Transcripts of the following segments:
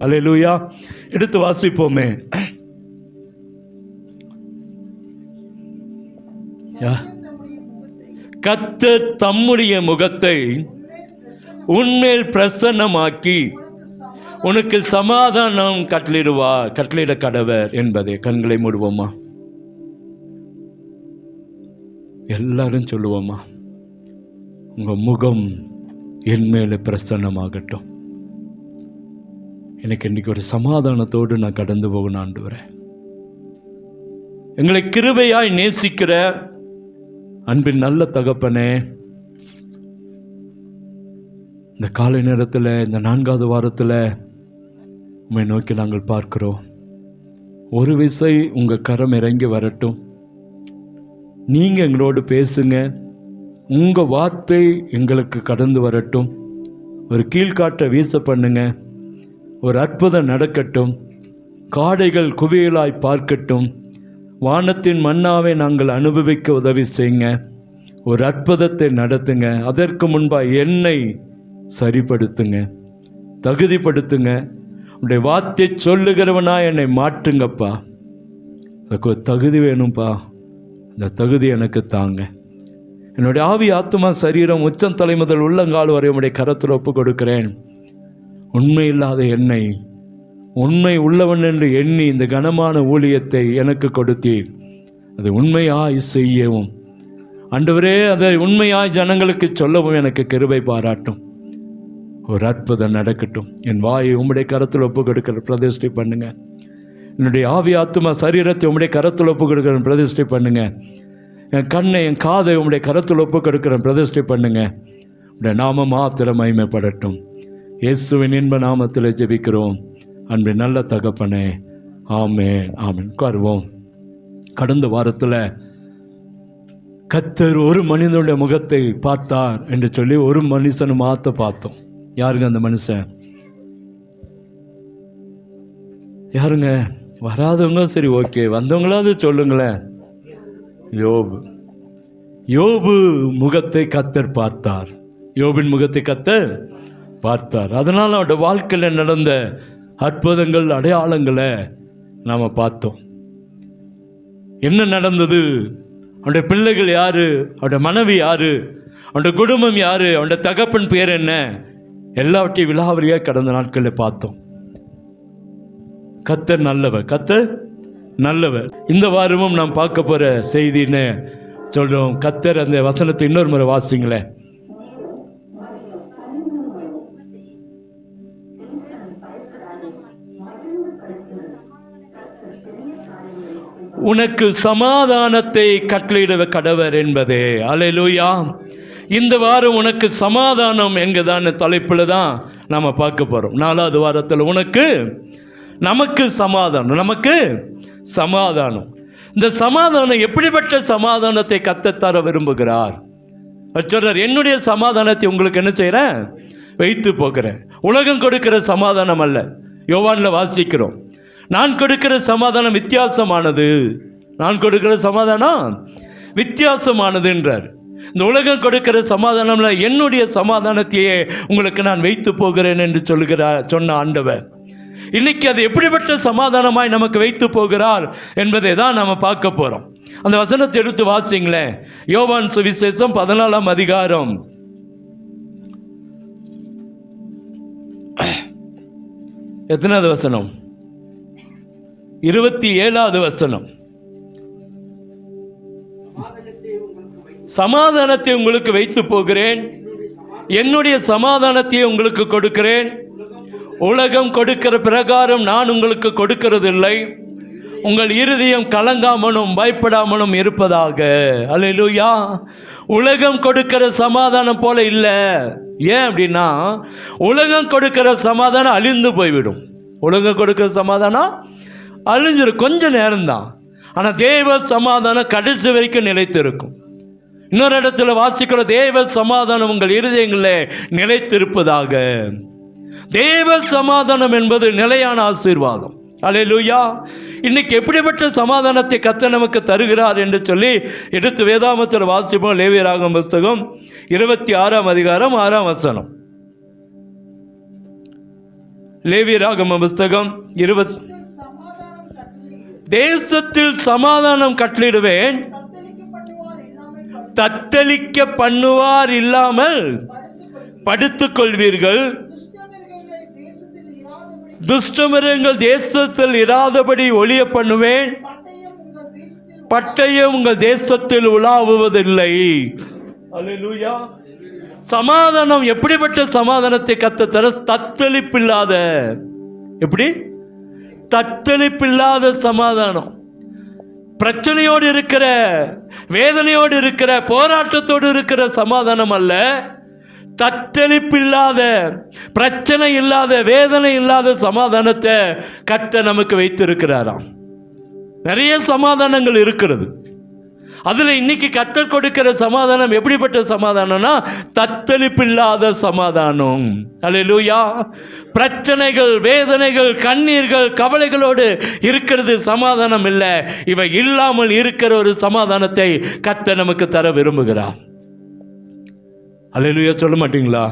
அல்லேலூயா. எடுத்து வாசிப்போமே. கர்த்தர் தம்முடைய முகத்தை உன்மேல் பிரசன்னமாக்கி உனக்கு சமாதானம் கட்டளையிட கடவர் என்பதே. கண்களை மூடுவோமா, எல்லாரும் சொல்லுவோமா, உங்க முகம் என் மேல பிரசன்னமாகட்டும். எனக்கு இன்னைக்கு ஒரு சமாதானத்தோடு நான் கடந்து போகணும் ஆண்டவரே. எங்களை கிருபையாய் நேசிக்கிற அன்பின் நல்ல தகப்பனே, இந்த காலை நேரத்தில், இந்த 4வது வாரத்தில் உம்மை நோக்கி நாங்கள் பார்க்கிறோம். ஒரு விசை உங்கள் கரம் இறங்கி வரட்டும். நீங்கள் எங்களோடு பேசுங்க. உங்கள் வார்த்தை எங்களுக்கு கடந்து வரட்டும். ஒரு கீழ்காட்ட வீச பண்ணுங்க. ஒரு அற்புதம் நடக்கட்டும். காடைகள் குவியலாய் பார்க்கட்டும். வானத்தின் மன்னாவை நாங்கள் அனுபவிக்க உதவி செய்யுங்க. ஒரு அற்புதத்தை நடத்துங்க. அதற்கு முன்பாக என்னை சரிப்படுத்துங்க, தகுதிப்படுத்துங்க. உடைய வார்த்தை சொல்லுகிறவனா என்னை மாற்றுங்கப்பா. அதுக்கு ஒரு தகுதி வேணும்ப்பா. அந்த தகுதி எனக்கு தாங்க. என்னுடைய ஆவி, ஆத்மா, சரீரம், உச்சம் தலை முதல் உள்ளங்கால் வரை உடைய கரத்தில் ஒப்பு கொடுக்கிறேன். உண்மை இல்லாத என்னை உண்மை உள்ளவன் என்று எண்ணி இந்த கனமான ஊழியத்தை எனக்கு கொடுத்தீர். அது உண்மையாய் செய்யவும் ஆண்டவரே, அதை உண்மையாய் ஜனங்களுக்கு சொல்லவும் எனக்கு கிருபை பாராட்டும். ஒரு அற்புதம் நடக்கட்டும். என் வாயை உம்முடைய கரத்தில் ஒப்பு கொடுக்கிற பிரதிஷ்டை பண்ணுங்க. என்னுடைய ஆவி, ஆத்மா, சரீரத்தை உம்முடைய கரத்தில் ஒப்பு கொடுக்கிற பிரதிஷ்டை பண்ணுங்க. என் கண்ணை, என் காதை உம்முடைய கரத்தில் ஒப்பு கொடுக்கிற பிரதிஷ்டை பண்ணுங்க. உடைய நாமம் மாத்திரம் மகிமைப்படட்டும். இயேசுவின் இன்ப நாமத்தில் ஜெபிக்கிறோம் அன்பின் நல்ல தகப்பனே, ஆமென், ஆமென். உட்காருவோம். கடந்த வாரத்தில் கர்த்தர் ஒரு மனிதனுடைய முகத்தை பார்த்தார் என்று சொல்லி ஒரு மனுஷனை மாற்ற பார்த்தோம். யாருங்க அந்த மனுஷன்? யாருங்க? வராதவங்க சரி, ஓகே. வந்தவங்களாவது சொல்லுங்களேன். யோபு முகத்தை கர்த்தர் பார்த்தார். யோபின் முகத்தை கர்த்தர் பார்த்தார். அதனால் அவருடைய வாழ்க்கையில் நடந்த அற்புதங்கள், அடையாளங்களை நாம் பார்த்தோம். என்ன நடந்தது? அவனுடைய பிள்ளைகள் யாரு? அவனுடைய மனைவி யாரு? அவனுடைய குடும்பம் யாரு? அவனுடைய தகப்பன் பேர் என்ன? எல்லாவற்றையும் விலாவரியாக கடந்த நாட்களில் பார்த்தோம். கர்த்தர் நல்லவர், கர்த்தர் நல்லவர். இந்த வாரமும் நாம் பார்க்க போகிற செய்தின்னு சொல்கிறோம். கர்த்தர், அந்த வசனத்தை இன்னொரு முறை வாசிங்களேன். உனக்கு சமாதானத்தை கட்டளையிட கடவர் என்பதே. அல்லேலூயா. இந்த வாரம் உனக்கு சமாதானம் என்கிறதான தலைப்பில் தான் நாம் பார்க்க போகிறோம். 4வது வாரத்தில் நமக்கு சமாதானம். இந்த சமாதானம் எப்படிப்பட்ட சமாதானத்தை கர்த்தர் தர விரும்புகிறார்? சொல்றார், என்னுடைய சமாதானத்தை உங்களுக்கு என்ன செய்கிறேன்? வைத்து போகிறேன். உலகம் கொடுக்கிற சமாதானம் அல்ல. யோவானில் வாசிக்கிறோம், நான் கொடுக்கிற சமாதானம் வித்தியாசமானது. நான் கொடுக்கிற சமாதானம் வித்தியாசமானது என்றார். இந்த உலகம் கொடுக்கிற சமாதானம்ல என்னுடைய சமாதானத்தையே உங்களுக்கு நான் வைத்து போகிறேன் என்று சொன்ன ஆண்டவர் இன்னைக்கு அது எப்படிப்பட்ட சமாதானமாய் நமக்கு வைத்து போகிறார் என்பதை தான் நாம் பார்க்க போகிறோம். அந்த வசனத்தை எடுத்து வாசிங்களேன். யோவான் சுவிசேஷம் 14ஆம் அதிகாரம் 27வது வசனம், 27வது வசனம். சமாதானத்தை உங்களுக்கு வைத்து போகிறேன், என்னுடைய சமாதானத்தையே உங்களுக்கு கொடுக்கிறேன். உலகம் கொடுக்கிற பிரகாரம் நான் உங்களுக்கு கொடுக்கிறதில்லை. உங்கள் இருதயம் கலங்காமலும் பயப்படாமலும் இருப்பதாக. அல்லேலூயா. உலகம் கொடுக்கிற சமாதானம் போல இல்லை. ஏன் அப்படின்னா, உலகம் கொடுக்கிற சமாதானம் அழிந்து போய்விடும். உலகம் கொடுக்கிற சமாதானம் அழிஞ்சிடும், கொஞ்ச நேரம்தான். ஆனால் தேவ சமாதானம் கடைசி வரைக்கும் நிலைத்து இருக்கும். இன்னொரு இடத்துல வாசிக்கிற, தேவ சமாதானம் உங்கள் இருதயங்களில் நிலைத்திருப்பதாக. தேவ சமாதானம் என்பது நிலையான ஆசீர்வாதம். அல்லேலூயா. இன்னைக்கு எப்படிப்பட்ட சமாதானத்தை கர்த்தர் நமக்கு தருகிறார் என்று சொல்லி எடுத்து வேதாகமத்தில் வாசிப்போம். லேவியராகமம் புத்தகம் 26ஆம் அதிகாரம் 6ஆம் வசனம். லேவியராகம புஸ்தகம் 20. தேசத்தில் சமாதானம் கட்டளிடுவேன், தத்தளிக்க பண்ணுவார் இல்லாமல் படுத்துக் கொள்வீர்கள். துஷ்டமிருகங்கள் தேசத்தில் இராதபடி ஒளிய பண்ணுவேன், பட்டயம் உங்கள் தேசத்தில் உலாவுவதில்லை. அல்லேலூயா. சமாதானம் எப்படிப்பட்ட சமாதானத்தை கர்த்தர்? தத்தளிப்பில்லாத, எப்படி? தத்தளிப்பில்லாத சமாதானம். பிரச்சனையோடு இருக்கிற, வேதனையோடு இருக்கிற, போராட்டத்தோடு இருக்கிற சமாதானம் அல்ல. தத்தளிப்பில்லாத, பிரச்சனை இல்லாத, வேதனை இல்லாத சமாதானத்தை கர்த்தர் நமக்கு வைத்திருக்கிறாராம். நிறைய சமாதானங்கள் இருக்கிறது. அதில் இன்னைக்கு கர்த்தர் கொடுக்கிற சமாதானம் எப்படிப்பட்ட சமாதானம்னா தத்தளிப்பில்லாத சமாதானம். அல்லேலூயா. பிரச்சனைகள், வேதனைகள், கண்ணீர்கள், கவலைகளோடு இருக்கிறது சமாதானம் இல்லை. இவை இல்லாமல் இருக்கிற ஒரு சமாதானத்தை கர்த்தர் நமக்கு தர விரும்புகிறார். அல்லேலூயா. சொல்ல மாட்டீங்களா?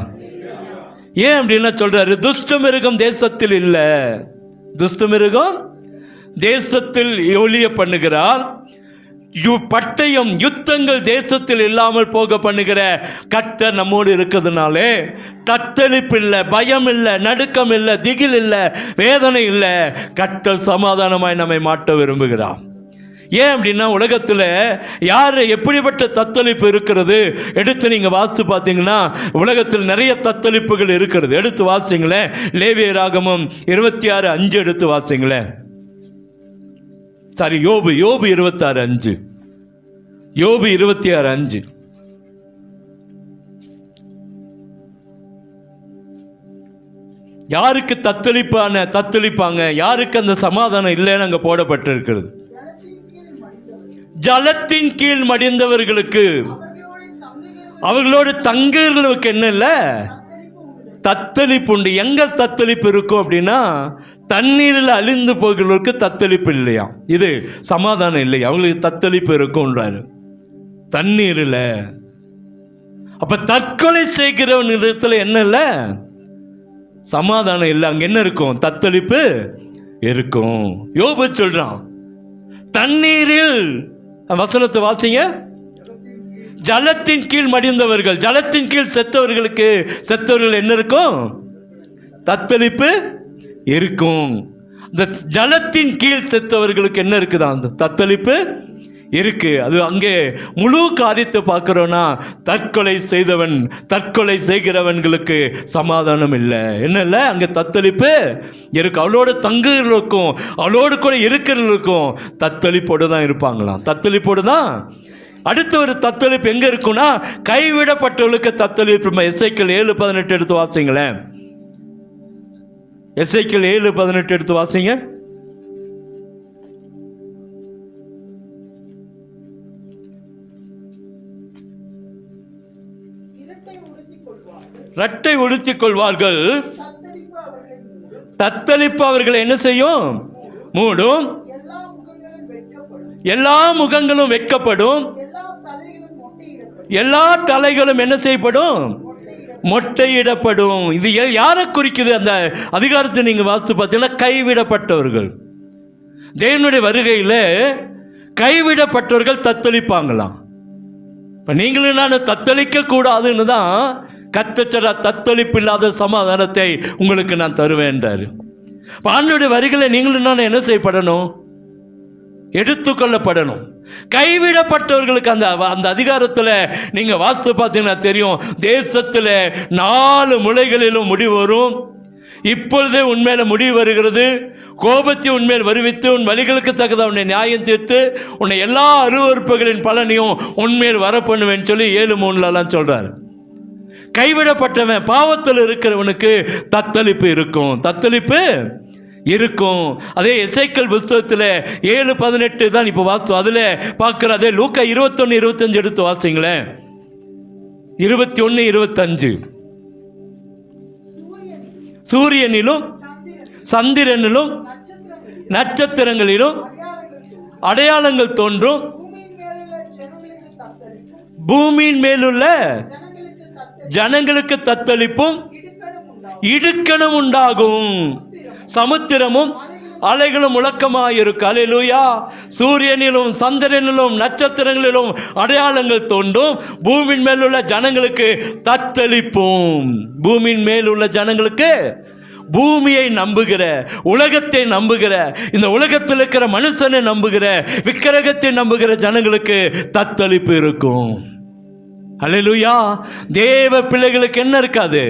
ஏன் அப்படின்னா சொல்றாரு, துஷ்டமிருகம் தேசத்தில் இல்லை. துஷ்டமிருகம் தேசத்தில் ஒளிய பண்ணுகிறார். பட்டயம், யுத்தங்கள் தேசத்தில் இல்லாமல் போக பண்ணுகிற கர்த்தர் நம்மோடு இருக்கிறதுனாலே தத்தளிப்பு இல்லை, பயம் இல்லை, நடுக்கம் இல்லை, திகில் இல்லை, வேதனை இல்லை. கர்த்தர் சமாதானமாய் நம்மை மாட்ட விரும்புகிறார். ஏன் அப்படின்னா உலகத்தில் யார் எப்படிப்பட்ட தத்தளிப்பு இருக்கிறது எடுத்து நீங்கள் வாசித்து பார்த்தீங்கன்னா உலகத்தில் நிறைய தத்தளிப்புகள் இருக்கிறது. எடுத்து வாசிங்களேன். லேவியராகமம் 26:5 எடுத்து வாசிங்களேன். சாரி, யோபு 26:5. யோபு 26:5. யாருக்கு தத்தளிப்பாங்க, யாருக்கு அந்த சமாதானம் இல்லைன்னு அங்க போடப்பட்டிருக்கிறது? ஜலத்தின் கீழ் மடிந்தவர்களுக்கு, அவர்களோடு தங்குகிறவர்களுக்கு என்ன இல்லை? தத்தளிப்பு உண்டு. எங்க தத்தளிப்பு இருக்கும் அப்படின்னா தண்ணீரில் அழிந்து போகிறவர்களுக்கு தத்தளிப்பு இல்லையா? இது சமாதானம் இல்லையா? அவங்களுக்கு தத்தளிப்பு இருக்கும்ன்றாரு தண்ணீரில். அப்ப தற்கொலை செய்கிறவன் இடத்துல என்ன இல்லை? சமாதானம் இல்லை. அங்க என்ன இருக்கும்? தத்தளிப்பு இருக்கும். யோபு சொல்றான், தண்ணீரில், வசனத்தை வாசிங்க, ஜலத்தின் கீழ் மடிந்தவர்கள், ஜலத்தின் கீழ் செத்தவர்கள் என்ன இருக்கும்? தத்தளிப்பு இருக்கும். இந்த ஜலத்தின் கீழ் செத்தவர்களுக்கு என்ன இருக்குதான்? தத்தளிப்பு இருக்கு. அது அங்கே முழு காரியத்தை பார்க்கிறோன்னா தற்கொலை செய்கிறவன்களுக்கு சமாதானம் இல்லை. என்ன இல்லை? அங்கே தத்தளிப்பு இருக்கு. அவளோட தங்குகளுக்கும் அவளோடு கூட இருக்கிறவர்களுக்கும் தத்தளிப்போடு தான் இருப்பாங்களாம். தத்தளிப்போடு தான். அடுத்த ஒரு தத்தளிப்பு எங்க இருக்குன்னா கைவிடப்பட்டவர்களுக்கு தத்தளிப்பு. எசேக்கியேல் 7:18 எடுத்து வாசிங்களேன். எசேக்கியேல் 7:18 எடுத்து வாசிங்க. இரட்டை உடுத்திக் கொள்வார்கள், தத்தளிப்பு அவர்களை என்ன செய்யும்? மூடும். எல்லா முகங்களும் வெட்கப்படும், எல்லா தலைகளும் என்ன செய்யப்படும்? மொட்டையிடப்படும். இது யாரை குறிக்குது? அந்த அதிகாரத்தை நீங்க வாசித்து பார்த்தீங்கன்னா கைவிடப்பட்டவர்கள். தேவனுடைய வருகையில் கைவிடப்பட்டவர்கள் தத்தளிப்பாங்களாம். இப்போ நீங்களும் நான் தத்தளிக்க கூடாதுன்னு தான் கர்த்தர் தத்தளிப்பு இல்லாத சமாதானத்தை உங்களுக்கு நான் தருவேன்றாரு. ஆண்டவருடைய வருகையில நீங்களும் நான் என்ன செய்யப்படணும்? எடுத்துக்கொள்ளப்படணும். கைவிடப்பட்டவர்களுக்கு அந்த அதிகாரத்தில் நீங்க வாசித்து பார்த்தீங்கன்னா தெரியும். தேசத்தில் 4 முலைகளிலும் முடிவு வரும். இப்பொழுதே உண்மையில முடிவு வருகிறது. கோபத்தை உண்மையில் வருவித்து உன் வழிகளுக்கு தகுந்த உன்னை நியாயம் தீர்த்து உன்னை எல்லா அருவருப்புகளின் பலனையும் உண்மையில் வர பண்ணுவேன்னு சொல்லி 7:3 சொல்றாரு. கைவிடப்பட்டவன், பாவத்தில் இருக்கிறவனுக்கு தத்தளிப்பு இருக்கும். தத்தளிப்பு இருக்கும். அதே எசேக்கியேல் புத்தகத்தில் 7:18 தான் இப்போ வாசித்தோம். அதில் பார்க்குற அதே லூக்கா 21:25 எடுத்து வாசிங்களேன். 21:25. சூரியனிலும் சந்திரனிலும் நட்சத்திரங்களிலும் அடையாளங்கள் தோன்றும், பூமியின் மேலுள்ள ஜனங்களுக்கு தத்தளிப்பும் இடுக்கணும் உண்டாகும், சமுத்திரமும் அலைகளும் முழக்கமாயிருக்கும். அல்லேலூயா. சூரியனிலும் சந்திரனிலும் நட்சத்திரங்களிலும் அடையாளங்கள் தோன்றும். பூமியின் மேலுள்ள ஜனங்களுக்கு தத்தளிப்போம். பூமியின் மேலுள்ள ஜனங்களுக்கு, பூமியை நம்புகிற, உலகத்தை நம்புகிற, இந்த உலகத்தில் இருக்கிற மனுஷனை நம்புகிற, விக்கிரகத்தை நம்புகிற ஜனங்களுக்கு தத்தளிப்பு இருக்கும். அல்லேலூயா. தேவ பிள்ளைகளுக்கு என்ன இருக்காது?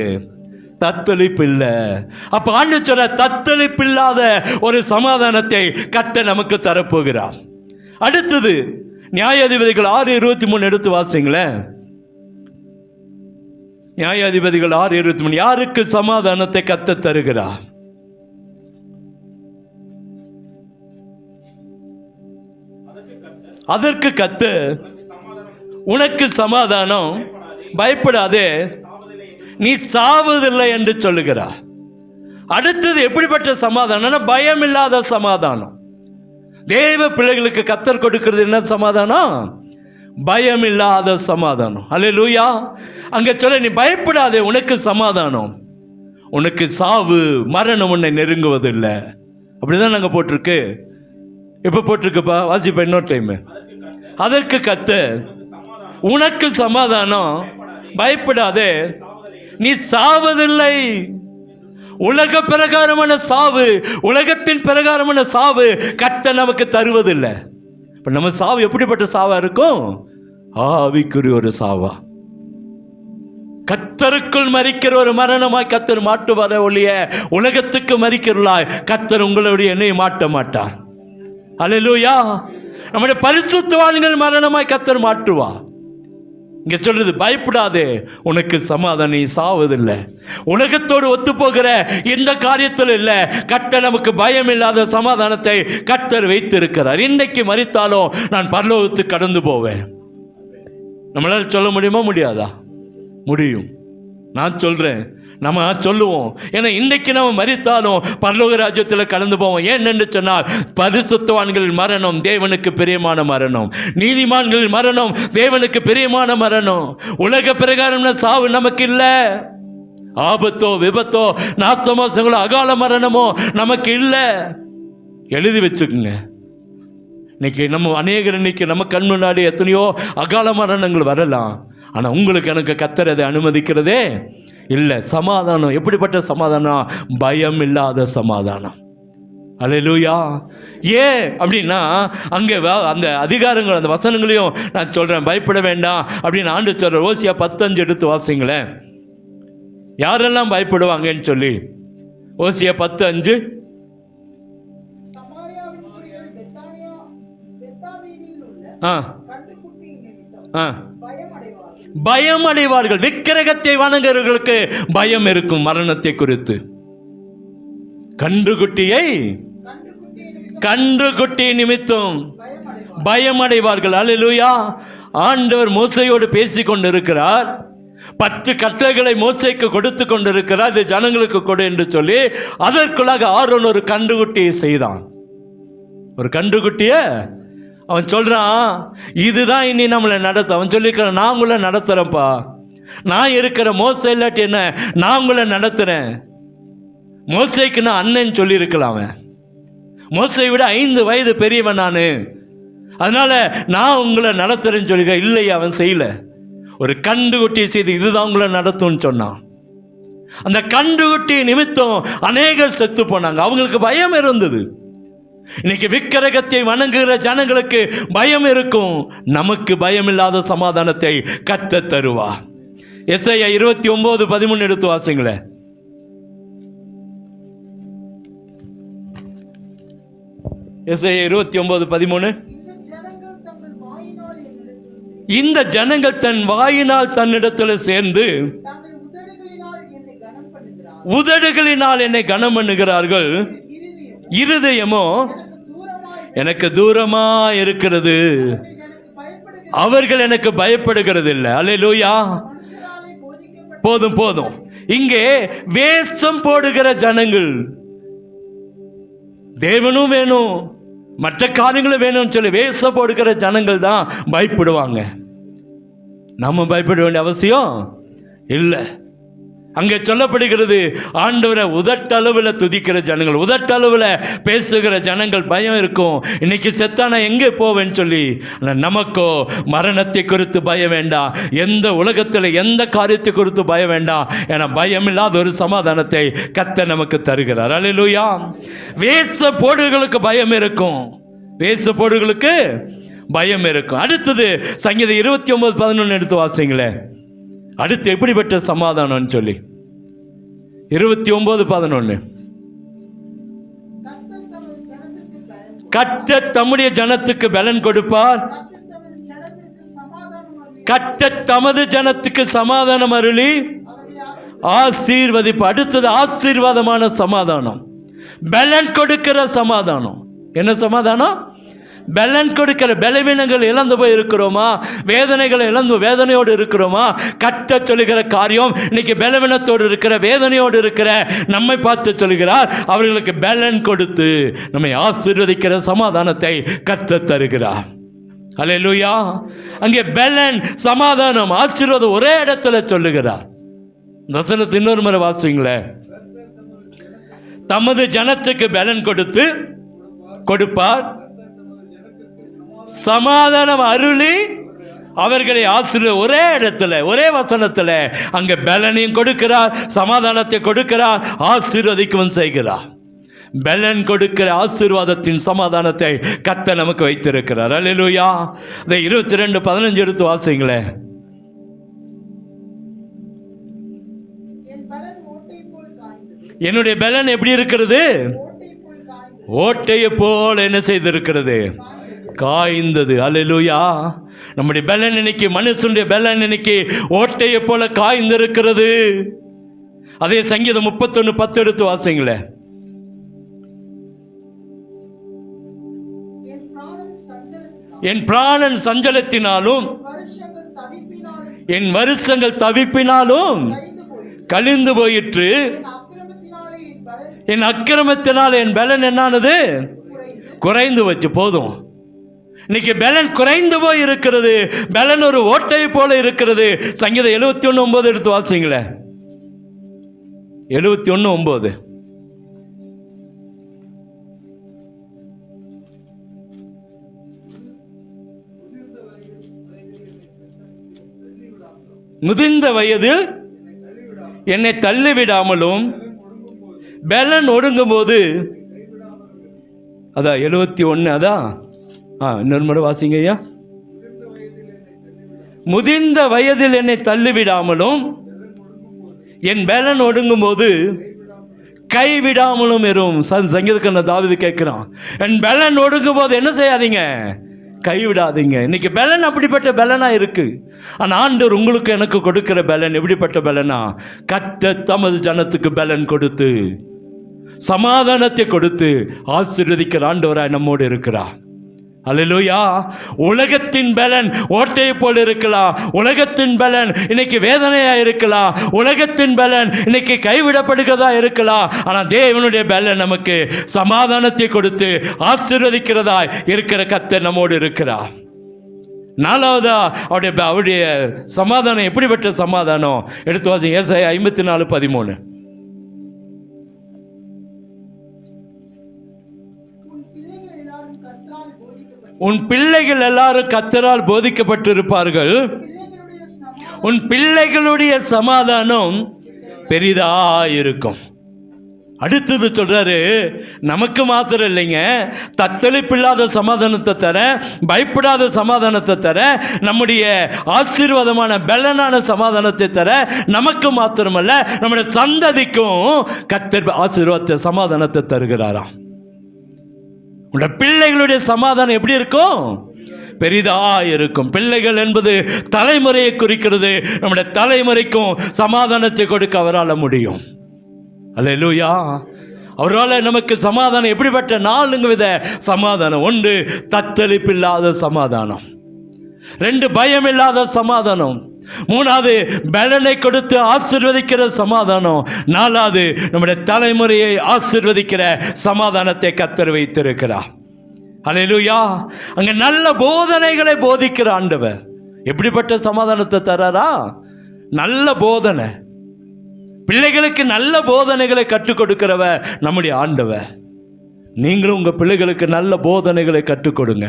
தத்தளிப்பு இல்லை. அப்ப ஆண்டவர் சொல்ற தத்தளிப்பு இல்லாத ஒரு சமாதானத்தை கர்த்தர் நமக்கு தரப்போகிறார். அடுத்தது நியாயாதிபதிகள் 6:23 எடுத்து வாசிங்களேன். நியாயாதிபதிகள் 6:23 யாருக்கு சமாதானத்தை கர்த்தர் தருகிறார்? அதற்கு கர்த்தர், உனக்கு சமாதானம், பயப்படாதே, நீ சாவதில்லை என்று சொல்லுகிறார். அடுத்தது எப்படிப்பட்ட சமாதானம்? பயம் இல்லாத சமாதானம். தேவ பிள்ளைகளுக்கு கர்த்தர் கொடுக்கிறது என்ன சமாதானம்? பயம் இல்லாத சமாதானம். அல்லேலூயா. அங்க சொல்ல, நீ பயப்படாதே, உனக்கு சமாதானம், உனக்கு சாவு மரணம் உன்னை நெருங்குவதில்லை. அப்படிதான் நாங்க போட்டிருக்கு. எப்ப போட்டிருக்குப்பா? வாசிப்பா இன்னொரு டைம். அதற்கு கர்த்தர், உனக்கு சமாதானம், பயப்படாதே, நீ சாவதில்லை. உலக பிரகாரமான சாவு, உலகத்தின் பிரகாரமான சாவு கர்த்தர் நமக்கு தருவதில்லை. இப்ப நம்ம சாவு எப்படிப்பட்ட சாவா இருக்கும்? ஆவிக்குரிய ஒரு சாவா, கர்த்தருக்குள் மரிக்கிற ஒரு மரணமாய் கர்த்தர் மாட்டுவார ஒழிய உலகத்துக்கு மரிக்கிறவளாய் கர்த்தர் உங்களுடைய என்னை மாட்ட மாட்டார். அல்லேலூயா. நம்முடைய பரிசுத்தவான்கள் மரணமாய் கர்த்தர் மாட்டுவா. இங்க சொல்றது, பயப்படாதே, உனக்கு சமாதானம், நீ சாவதில்லை. உலகத்தோடு ஒத்து போகிற இந்த காரியத்தில் இல்லை. கர்த்தர் நமக்கு பயம் இல்லாத சமாதானத்தை கர்த்தர் வைத்திருக்கிறார். இன்னைக்கு மரித்தாலும் நான் பரலோகத்துக்கு கடந்து போவேன். நம்மளால சொல்ல முடியுமா? முடியாதா? முடியும். நான் சொல்றேன், நம்ம சொல்லுவோம். ஏன்னா இன்னைக்கு நம்ம மரித்தாலும் பரலோக ராஜ்யத்தில் கடந்து போவோம். ஏன் என்று சொன்னால், பரிசுத்தவான்களின் மரணம் தேவனுக்கு பிரியமான மரணம், நீதிமான்களின் மரணம் தேவனுக்கு பிரியமான மரணம். உலக பிரகாரம்னா சாவு நமக்கு இல்லை. ஆபத்தோ விபத்தோ நாசமோசங்களோ அகால மரணமோ நமக்கு இல்லை. எழுதி வச்சுக்குங்க. இன்னைக்கு நம்ம அநேகர், இன்னைக்கு நம்ம கண் முன்னாடி எத்தனையோ அகால மரணங்கள் வரலாம். ஆனால் உங்களுக்கு எனக்கு கர்த்தர் அதை அனுமதிக்கிறதே இல்லை. சமாதானம் எப்படிப்பட்ட சமாதானம்? பயம் இல்லாத சமாதானம். அல்லேலூயா. ஏன் அப்படின்னா, அங்கே அந்த அதிகாரங்கள், அந்த வசனங்களையும் நான் சொல்கிறேன். பயப்பட வேண்டாம் அப்படின்னு ஆண்டு சொல்கிற ஓசியா 10:5 எடுத்து வாசிங்களேன். யாரெல்லாம் பயப்படுவாங்கன்னு சொல்லி. ஓசியா 10:5. பயம் அடைவார்கள். விக்கிரகத்தை வணங்குறவர்களுக்கு பயம் இருக்கும் மரணத்தை குறித்து. கன்றுக்குட்டி நிமித்தம் பயம் அடைவார்கள். அல்லேலூயா. ஆண்டவர் மோசையோடு பேசி கொண்டிருக்கிறார். 10 கட்டளைகளை மோசைக்கு கொடுத்து கொண்டிருக்கிறார். இது ஜனங்களுக்கு கொடு என்று சொல்லி, அதற்குள்ளாக ஆரோன் ஒரு கன்றுக்குட்டியை செய்தான். ஒரு கன்றுக்குட்டிய அவன் சொல்றான், இதுதான் இனி நம்மளை நடத்த. அவன் சொல்லியிருக்கிறான், நான் உங்களை நடத்துறேன்ப்பா, நான் இருக்கிற மோசை இல்லாட்டி என்ன, நான் உங்களை நடத்துறேன். மோசைக்கு நான் அண்ணன் சொல்லியிருக்கலாம். அவன் மோசை விட 5 வயது பெரியவன் நான், அதனால நான் உங்களை நடத்துறேன்னு சொல்லியிருக்கேன். இல்லை, அவன் செய்யல. ஒரு கன்றுக்குட்டியை செய்து இதுதான் உங்களை நடத்தும்னு சொன்னான். அந்த கன்றுக்குட்டி நிமித்தம் அநேகர் செத்து போனாங்க. அவங்களுக்கு பயம் இருந்தது. இன்னைக்கு விக்கிரகத்தை வணங்குகிற ஜனங்களுக்கு பயம் இருக்கும். நமக்கு பயம் இல்லாத சமாதானத்தை கர்த்தர் தருவார். எஸ்ஐயா 29:13 எடுத்து வாசிங்களேன். எஸ்ஐயா 29:13. இந்த ஜனங்கள் தன் வாயினால் தன்னிடத்தில் சேர்ந்து உதடுகளினால் என்னை கனம் பண்ணுகிறார்கள், இருதயமோ எனக்கு தூரமா இருக்கிறது, அவர்கள் எனக்கு பயப்படுகிறது இல்லை. அல்லேலூயா. போதும் போதும். இங்கே வேஷம் போடுகிற ஜனங்கள், தேவனும் வேணும் மற்ற காரியங்களும் வேணும்னு சொல்லி வேஷம் போடுகிற ஜனங்கள் தான் பயப்படுவாங்க. நம்ம பயப்பட வேண்டிய அவசியம் இல்லை. அங்கே சொல்லப்படுகிறது, ஆண்டவரை உதட்டளவில் துதிக்கிற ஜனங்கள், உதட்டளவில் பேசுகிற ஜனங்கள் பயம் இருக்கும். இன்னைக்கு செத்தானா எங்கே போவேன்னு சொல்லி. நமக்கோ மரணத்தை குறித்து பயம் வேண்டாம், எந்த உலகத்தில் எந்த காரியத்தை குறித்து பயம் வேண்டாம். ஏன்னா பயமில்லாத ஒரு சமாதானத்தை கர்த்தர் நமக்கு தருகிறார். அல்லேலூயா. வேஷ போடுகளுக்கு பயம் இருக்கும், வேஷ போடுகளுக்கு பயம் இருக்கும். அடுத்தது சங்கீதம் 29:11 எடுத்து வாசிங்களேன். அடுத்து எப்படிப்பட்ட சமாதானம் சொல்லி 29:11. கர்த்தர் தம்முடைய ஜனத்துக்கு பலன் கொடுப்பார், கர்த்தர் தமது ஜனத்துக்கு சமாதானம் அருளி ஆசீர்வதிப்பார். அடுத்தது ஆசீர்வாதமான சமாதானம், பலன் கொடுக்கிற சமாதானம். என்ன சமாதானம்? பலன் கொடுக்கிற. பலவீனங்கள் இழந்து போய் இருக்கிறோமா? வேதனைகளை இழந்து வேதனையோடு இருக்கிறோமா? கர்த்தர் சொல்லுகிற காரியம் இன்னைக்கு பலவீனத்தோடு இருக்கிற, வேதனையோடு இருக்கிற நம்மை பார்த்து சொல்கிறார், அவர்களுக்கு பலன் கொடுத்து நம்மை ஆசீர்வதிக்கிற சமாதானத்தை கர்த்தர் தருகிறார். அல்லேலூயா. அங்கே பலன், சமாதானம், ஆசீர்வாதம் ஒரே இடத்துல சொல்லுகிறார். வசனத்தை இன்னொரு முறை வாசிங்களேன். தமது ஜனத்துக்கு பலன் கொடுப்பார், சமாதானம் அருளி அவர்களை ஆசீர்வதி. ஒரே இடத்துல, ஒரே வசனத்தில் அங்கே பலனையும் கொடுக்கிறார், சமாதானத்தை கொடுக்கிறார், ஆசீர்வதிக்கவும் செய்கிறார். பலன் கொடுக்கிற ஆசீர்வாதத்தின் சமாதானத்தை கர்த்தர் நமக்கு வைத்திருக்கிறார். அல்லேலூயா. இந்த 22:15 எடுத்து வாசிங்களேன். என்னுடைய பலன் எப்படி இருக்கிறது? ஓட்டையை போல் என்ன செய்திருக்கிறது? காய்ந்தது. அல்லேலூயா. நம்முடைய பலன் இன்னைக்கு, மனுஷனுடைய பலன் இன்னைக்கு ஓட்டையை போல காய்ந்திருக்கிறது. அதே சங்கீதம் 31:10 எடுத்து வாசிங்களே. என் பிராணன் சஞ்சலத்தினாலும் என் வருஷங்கள் தவிப்பினாலும் கழிந்து போயிற்று, என் அக்கிரமத்தினால் என் பலன் என்னானது? குறைந்து வச்சு. போதும். இன்னைக்கு பலன் குறைந்து போய் இருக்கிறது, பலன் ஒரு ஓட்டை போல இருக்கிறது. சங்கீதம் 71:9 எடுத்து வாசிங்களேன். 71:9. முதிர்ந்த வயதில் என்னை தள்ளிவிடாமலும் பலன் ஒடுங்கும் போது, அதான் 71. அதான் இன்னொரு முறை வாசிங்க ஐயா. முதிர்ந்த வயதில் என்னை தள்ளிவிடாமலும் என் பலன் ஒடுங்கும் போது கைவிடாமலும் இரும். சங்கீதக்காரன் தாவீது கேட்கிறான், என் பலன் ஒடுங்கும் போது என்ன செய்யாதீங்க? கைவிடாதீங்க. இன்னைக்கு பலன் அப்படிப்பட்ட பலனா இருக்கு. ஆனால் ஆண்டவர் உங்களுக்கு எனக்கு கொடுக்கிற பலன் எப்படிப்பட்ட பலனா? கர்த்தர் தமது ஜனத்துக்கு பலன் கொடுத்து சமாதானத்தை கொடுத்து ஆசீர்வதிக்கிற ஆண்டவராய் நம்மோடு இருக்கிறார். அல்லேலூயா. உலகத்தின் பலன் ஓட்டையை போல் இருக்கலாம், உலகத்தின் பலன் இன்னைக்கு வேதனையா இருக்கலாம், உலகத்தின் பலன் இன்னைக்கு கைவிடப்படுகிறதா இருக்கலாம். ஆனால் தேவனுடைய பலன் நமக்கு சமாதானத்தை கொடுத்து ஆசீர்வதிக்கிறதாய் இருக்கிற கர்த்தர் நம்மோடு இருக்கிறார். நாலாவதா அவருடைய சமாதானம் எப்படிப்பட்ட சமாதானம்? எடுத்து வாசி. ஏசாயா 54:13. உன் பிள்ளைகள் எல்லாரும் கர்த்தரால் போதிக்கப்பட்டிருப்பார்கள், உன் பிள்ளைகளுடைய சமாதானம் பெரிதாயிருக்கும். அடுத்தது சொல்றாரு, நமக்கு மாத்திரம் இல்லைங்க, தத்தளிப்பில்லாத சமாதானத்தை தர, பயப்படாத சமாதானத்தை தர, நம்முடைய ஆசீர்வாதமான பலனான சமாதானத்தை தர, நமக்கு மாத்திரமல்ல நம்முடைய சந்ததிக்கும் கர்த்தர் ஆசீர்வாதத்தை சமாதானத்தை தருகிறாராம். உடைய பிள்ளைகளுடைய சமாதானம் எப்படி இருக்கும்? பெரிதா இருக்கும். பிள்ளைகள் என்பது தலைமுறையை குறிக்கிறது. நம்முடைய தலைமுறைக்கும் சமாதானத்தை கொடுக்க அவரால் முடியும். அல்லேலூயா. அவரால் நமக்கு சமாதானம் எப்படிப்பட்ட 4 வித சமாதானம். 1 தத்தளிப்பில்லாத சமாதானம், 2 பயமில்லாத சமாதானம், 3வது பலனை கொடுத்து ஆசீர்வதிக்கிற சமாதானம், 4வது நம்முடைய தலைமுறையை ஆசீர்வதிக்கிற சமாதானத்தை கர்த்தர் வைத்திருக்கிறார். அல்லேலூயா. அங்கே நல்ல போதனைகளை போதிக்கிற ஆண்டவர் எப்படிப்பட்ட சமாதானத்தை தராரா? நல்ல போதனை. பிள்ளைகளுக்கு நல்ல போதனைகளை கற்றுக் கொடுக்கிறவ நம்முடைய ஆண்டவர். நீங்களும் உங்கள் பிள்ளைகளுக்கு நல்ல போதனைகளை கற்றுக் கொடுங்க,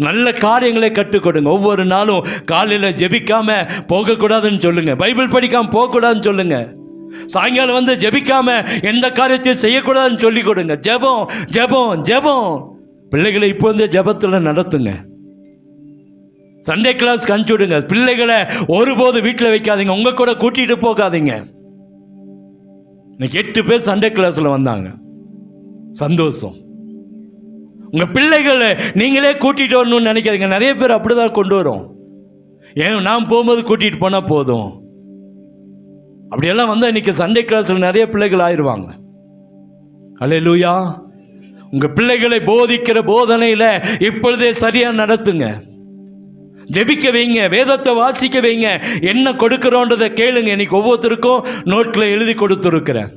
நல்ல காரியங்களை கற்றுக் கொடுங்க. ஒவ்வொரு நாளும் காலையில் ஜெபிக்காம போகக்கூடாதுன்னு சொல்லுங்க, பைபிள் படிக்காம போகக்கூடாதுன்னு சொல்லுங்க, சாயங்காலம் வந்து ஜெபிக்காம எந்த காரியத்தையும் செய்யக்கூடாதுன்னு சொல்லி கொடுங்க. ஜெபம் ஜெபம் ஜெபம். பிள்ளைகளை இப்போ வந்து ஜெபத்தில் நடத்துங்க. சண்டே கிளாஸ்க்கு அனுப்பிச்சு விடுங்க. பிள்ளைகளை ஒருபோது வீட்டில் வைக்காதீங்க, உங்க கூட கூட்டிட்டு போகாதீங்க. இன்னைக்கு 8 பேர் சண்டே கிளாஸ்ல வந்தாங்க, சந்தோஷம். உங்க பிள்ளைகளை நீங்களே கூட்டிட்டு வரணும்னு நினைக்காதீங்க. நிறைய பேர் அப்படிதான் கொண்டு வரோம். ஏன் நான் போகும்போது கூட்டிட்டு போனா போதும், அப்படியெல்லாம் வந்தால் இன்னைக்கு சண்டே கிளாஸில் நிறைய பிள்ளைகள் ஆயிடுவாங்க. அல்லேலூயா. உங்கள் பிள்ளைகளை போதிக்கிற போதனையில் இப்பொழுதே சரியாக நடத்துங்க. ஜெபிக்க வைங்க, வேதத்தை வாசிக்க வைங்க, என்ன கொடுக்குறோன்றதை கேளுங்க. இன்னைக்கு ஒவ்வொருத்தருக்கும் நோட்டில் எழுதி கொடுத்துருக்கிறேன்.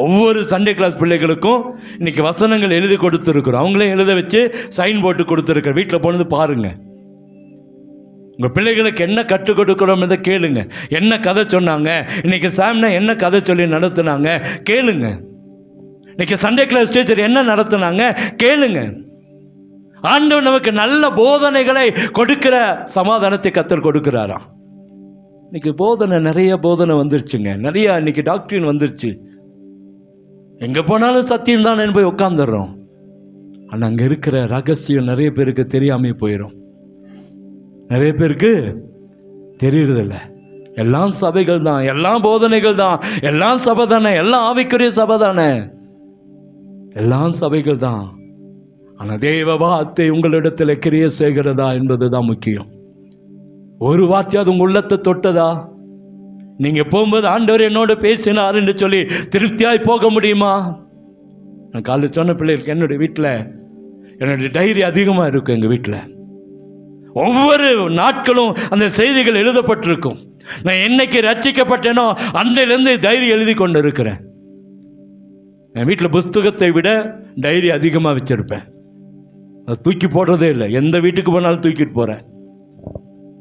ஒவ்வொரு சண்டே கிளாஸ் பிள்ளைகளுக்கும் இன்னைக்கு வசனங்கள் எழுதி கொடுத்துருக்குறோம். அவங்களே எழுத வச்சு சைன் போட்டு கொடுத்துருக்குறேன். வீட்டில் போனது பாருங்கள். உங்கள் பிள்ளைகளுக்கு என்ன கற்றுக் கொடுக்குறோம் இதை கேளுங்க. என்ன கதை சொன்னாங்க இன்னைக்கு சாம்னா, என்ன கதை சொல்லி நடத்துனாங்க கேளுங்க. இன்னைக்கு சண்டே கிளாஸ் டீச்சர் என்ன நடத்துனாங்க கேளுங்க. ஆண்டவர் நமக்கு நல்ல போதனைகளை கொடுக்கிற சமாதானத்தை கர்த்தர் கொடுக்கிறாராம். இன்னைக்கு போதனை, நிறைய போதனை வந்துருச்சுங்க, நிறைய இன்னைக்கு டாக்டரின் வந்துருச்சு. எங்கே போனாலும் சத்தியம் தான் போய் உட்காந்துடுறோம். ஆனால் அங்கே இருக்கிற ரகசியம் நிறைய பேருக்கு தெரியாமே போயிடும். நிறைய பேருக்கு தெரியறதில்ல. எல்லாம் சபைகள் தான், எல்லாம் போதனைகள் தான், எல்லாம் சபை தானே, எல்லாம் ஆவிக்குரிய சபை தானே, எல்லாம் சபைகள் தான். ஆனால் தேவ வார்த்தை உங்களிடத்தில் கிரியை செய்கிறதா என்பது தான் முக்கியம். ஒரு வார்த்தையாவது உங்கள் உள்ளத்தை தொட்டதா? நீங்கள் போகும்போது ஆண்டவர் என்னோட பேசினார் என்று சொல்லி திருப்தியாய் போக முடியுமா? நான் காலையில் சொன்ன பிள்ளைகளுக்கு என்னுடைய வீட்டில் என்னுடைய டைரி அதிகமாக இருக்கும். எங்கள் வீட்டில் ஒவ்வொரு நாட்களும் அந்த செய்திகள் எழுதப்பட்டிருக்கும். நான் என்னைக்கு ரட்சிக்கப்பட்டேனோ அன்றையிலேருந்து டைரி எழுதி கொண்டு இருக்கிறேன். என் வீட்டில் புஸ்தகத்தை விட டைரி அதிகமாக வச்சுருப்பேன். அது தூக்கி போடுறதே இல்லை. எந்த வீட்டுக்கு போனாலும் தூக்கிட்டு போகிறேன்.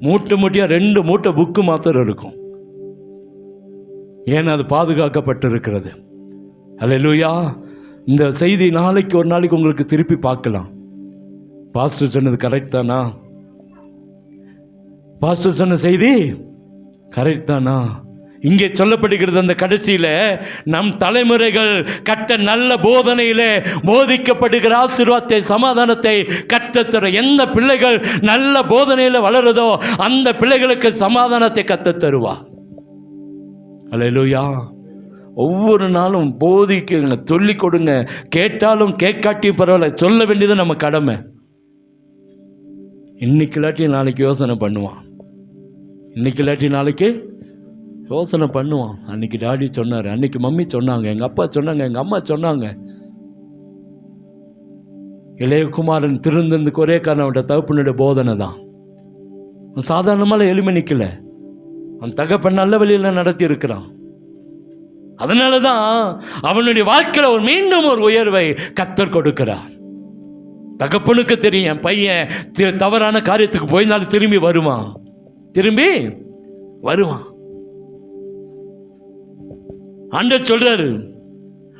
மூட்டை மூட்டையாக 2 மூட்டை புக்கு மாத்திரம் இருக்கும். ஏன்னா அது பாதுகாக்கப்பட்டு இருக்கிறது. அல்லேலூயா. இந்த செய்தி நாளைக்கு ஒரு நாளைக்கு உங்களுக்கு திருப்பி பார்க்கலாம். பாஸ்டர் சொன்னது கரெக்ட் தானா? பாஸ்டர் சொன்ன செய்தி கரெக்ட் தானா? இங்கே சொல்லப்படுகிறது அந்த கடைசியில் நம் தலைமுறைகள் கட்ட நல்ல போதனையிலே போதிக்கப்படுகிற ஆசீர்வாதத்தை, சமாதானத்தை கற்றுத்தர. எந்த பிள்ளைகள் நல்ல போதனையில் வளருதோ அந்த பிள்ளைகளுக்கு சமாதானத்தை கற்றுத்தருவா. அல்லேலூயா. ஒவ்வொரு நாளும் போதிக்குங்க, சொல்லிக் கொடுங்க. கேட்டாலும் கேட்காட்டியும் பரவாயில்ல, சொல்ல வேண்டியது நம்ம கடமை. இன்னைக்கு இல்லாட்டி நாளைக்கு யோசனை பண்ணுவான், இன்னைக்கு இல்லாட்டி நாளைக்கு யோசனை பண்ணுவான். அன்னைக்கு டாடி சொன்னார், அன்னைக்கு மம்மி சொன்னாங்க, எங்கள் அப்பா சொன்னாங்க, எங்கள் அம்மா சொன்னாங்க. இளையகுமாரன் திருந்ததுக்கு ஒரே காரணம் அவனோட தகப்பனுடைய போதனை தான். சாதாரணமாக எளிமை நிற்கல, அவன் தகப்பன் நல்ல வழியில் நடத்தி இருக்கிறான். அதனால தான் அவனுடைய வாழ்க்கையில் ஒரு மீண்டும் ஒரு உயர்வை கர்த்தர் கொடுக்கிறார். தகப்பனுக்கு தெரியும், என் பையன் தவறான காரியத்துக்கு போயிருந்தாலும் திரும்பி வருவான், திரும்பி வருவான். ஆண்டவர் சொல்றாரு,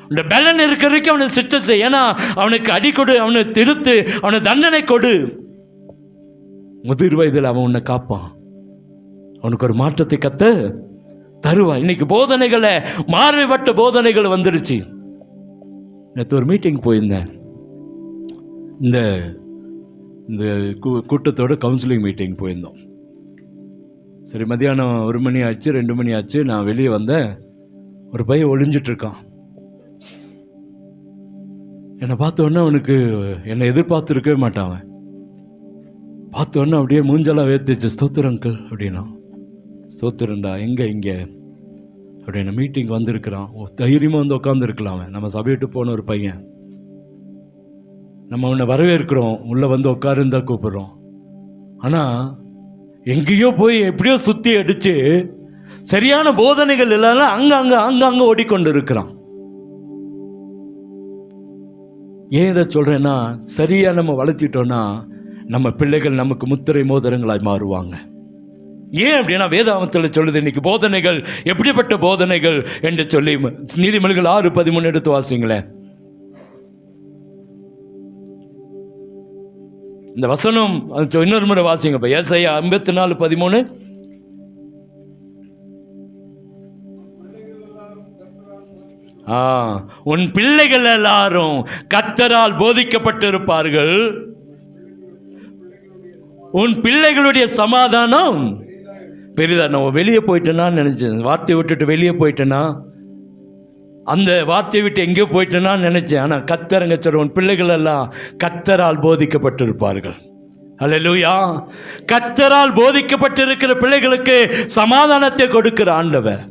இந்த பலன் இருக்கிற வரைக்கும் அவனை சிற்றை செய். ஏன்னா அவனுக்கு அடி கொடு, அவனை திருத்து, அவனை தண்டனை கொடு. முதிர் வயதில் அவன் உன்னை காப்பான், அவனுக்கு ஒரு மாற்றத்தை கத்த தருவா. இன்னைக்கு போதனைகளை மாறுபட்ட போதனைகள் வந்துருச்சு. நேற்று ஒரு மீட்டிங் போயிருந்தேன். இந்த இந்த கூட்டத்தோட கவுன்சிலிங் மீட்டிங் போயிருந்தோம். சரி, மதியானம் 1 மணி ஆச்சு, 2 மணி ஆச்சு. நான் வெளியே வந்தேன். ஒரு பையன் ஒளிஞ்சிட்ருக்கான். என்னை பார்த்தோன்னே அவனுக்கு என்னை எதிர்பார்த்துருக்கவே மாட்டான். அவன் பார்த்தோன்னே அப்படியே மூஞ்செல்லாம் வேர்த்துச்சு. ஸ்தோத்திரம் அங்கிள் அப்படின்னா. ஸ்தோத்திரண்டா, எங்கே இங்கே அப்படின்னா. மீட்டிங் வந்திருக்கிறான், தைரியமாக வந்து உட்காந்துருக்கலாம். அவன் நம்ம சபை விட்டு போன ஒரு பையன். நம்ம அவனை வரவேற்கிறோம், உள்ளே வந்து உட்காருந்தா கூப்பிட்றோம். ஆனால் எங்கேயோ போய் எப்படியோ சுற்றி அடித்து சரியான போதனைகள் இல்லாத அங்கங்கே ஓடிக்கொண்டு இருக்கிறான். ஏன் இதை சொல்கிறேன்னா, சரியாக நம்ம வளர்த்திட்டோன்னா நம்ம பிள்ளைகள் நமக்கு முத்திரை மோதிரங்களாய் மாறுவாங்க. ஏன் அப்படின்னா வேதாகமத்தில் சொல்லுது இன்னைக்கு போதனைகள் எப்படிப்பட்ட போதனைகள் என்று சொல்லி. நீதிமொழிகள் 6:13 எடுத்து வாசிங்களேன். இந்த வசனம் இன்னொரு முறை வாசிங்க. ஏசாயா 54:13. உன் பிள்ளைகள் எல்லாரும் கர்த்தரால் போதிக்கப்பட்டிருப்பார்கள், உன் பிள்ளைகளுடைய சமாதானம் பெரிதா. நான் வெளியே போயிட்டேன்னா நினைச்சேன், வார்த்தையை விட்டுட்டு வெளியே போயிட்டேன்னா, அந்த வார்த்தையை விட்டு எங்கேயோ போயிட்டேன்னா நினைச்சேன். ஆனால் கர்த்தருங்க சொல்ற, உன் பிள்ளைகள் எல்லாம் கர்த்தரால் போதிக்கப்பட்டிருப்பார்கள். அல்லேலூயா. கர்த்தரால் போதிக்கப்பட்டிருக்கிற பிள்ளைகளுக்கு சமாதானத்தை கொடுக்கிற ஆண்டவர்.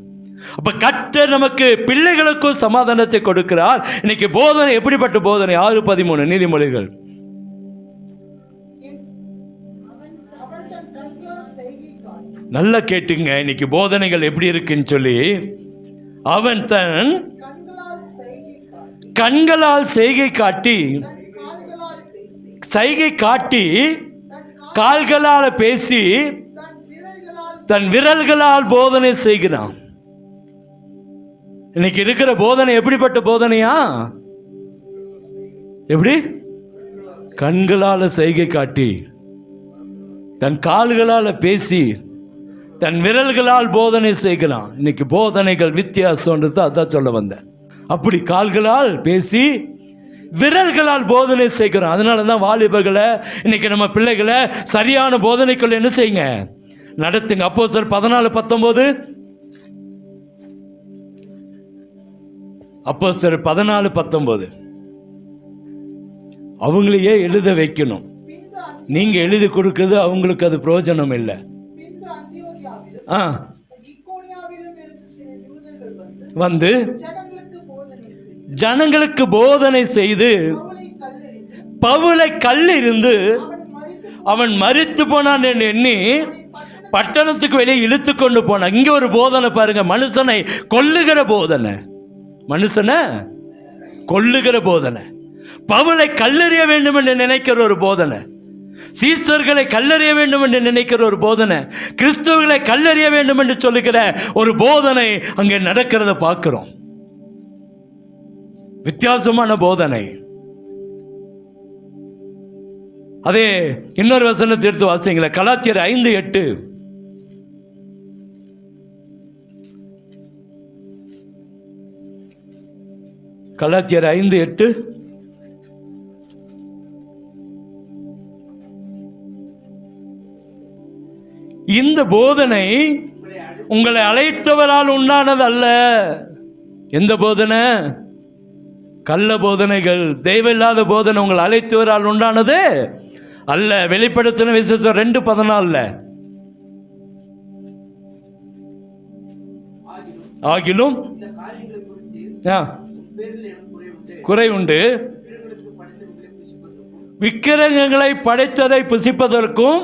அப்ப கர்த்தர் நமக்கு பிள்ளைகளுக்கும் சமாதானத்தை கொடுக்கிறார். இன்னைக்கு போதனை எப்படிப்பட்ட போதனை? 6:13 நீதிமொழிகள். நல்லா கேட்டுங்க, இன்னைக்கு போதனைகள் எப்படி இருக்குன்னு சொல்லி. அவன் தன் கண்களால் செய்கை காட்டி கால்களால் பேசி தன் விரல்களால் போதனை செய்கிறான். இன்னைக்கு இருக்கிற போதனை எப்படிப்பட்ட போதனையா? எப்படி? கண்களால் செய்கை காட்டி, தன் கால்களால் பேசி, தன் விரல்களால் போதனை செய்கிறான். இன்னைக்கு போதனைகள் வித்தியாசம்ன்றது அதான் சொல்ல வந்தேன். அப்படி கால்களால் பேசி விரல்களால் போதனை செய்கிறோம். அதனால தான் வாலிபர்களை, இன்னைக்கு நம்ம பிள்ளைகளை சரியான போதனைக்குள்ள என்ன செய்யுங்க, நடத்துங்க. அப்போஸ்தலர் 14:19. அப்போஸ்தலர் 14:19. அவங்களையே எழுத வைக்கணும். நீங்க எழுதி கொடுக்கிறது அவங்களுக்கு அது பிரயோஜனம் இல்லை. வந்து ஜனங்களுக்கு போதனை செய்து பவுலை கல்லிருந்து அவன் மரித்து போனான் என்று எண்ணி பட்டணத்துக்கு வெளியே இழுத்து கொண்டு போனான். இங்க ஒரு போதனை பாருங்க, மனுஷனை கொல்லுகிற போதனை, மனுஷனை கொல்லுகிற போதனை. பவுலை கல்லெறிய வேண்டும் என்று நினைக்கிற ஒரு போதனை, சீசர்களை கல்லெறிய வேண்டும் என்று நினைக்கிற ஒரு போதனை, கிறிஸ்தவர்களை கல்லெறிய வேண்டும் என்று சொல்லுகிற ஒரு போதனை அங்கே நடக்கிறத பார்க்கிறோம். வித்தியாசமான போதனை. அதே இன்னொரு வசனத்தை எடுத்து வாசிங்களேன். கலாத்தியர் 5:8. கலாத்தியர் 5:8. இந்த போதனை உங்களை அழைத்தவரால் உண்டானது அல்ல. எந்த போதனை? கள்ள போதனைகள், தெய்வமில்லாத போதனை உங்களை அழைத்தவரால் உண்டானது அல்ல. வெளிப்படுத்தின விசேஷம் 2:14. ஆகிலும் குறை உண்டு, விக்கிரகங்களை படைத்ததை புசிப்பதற்கும்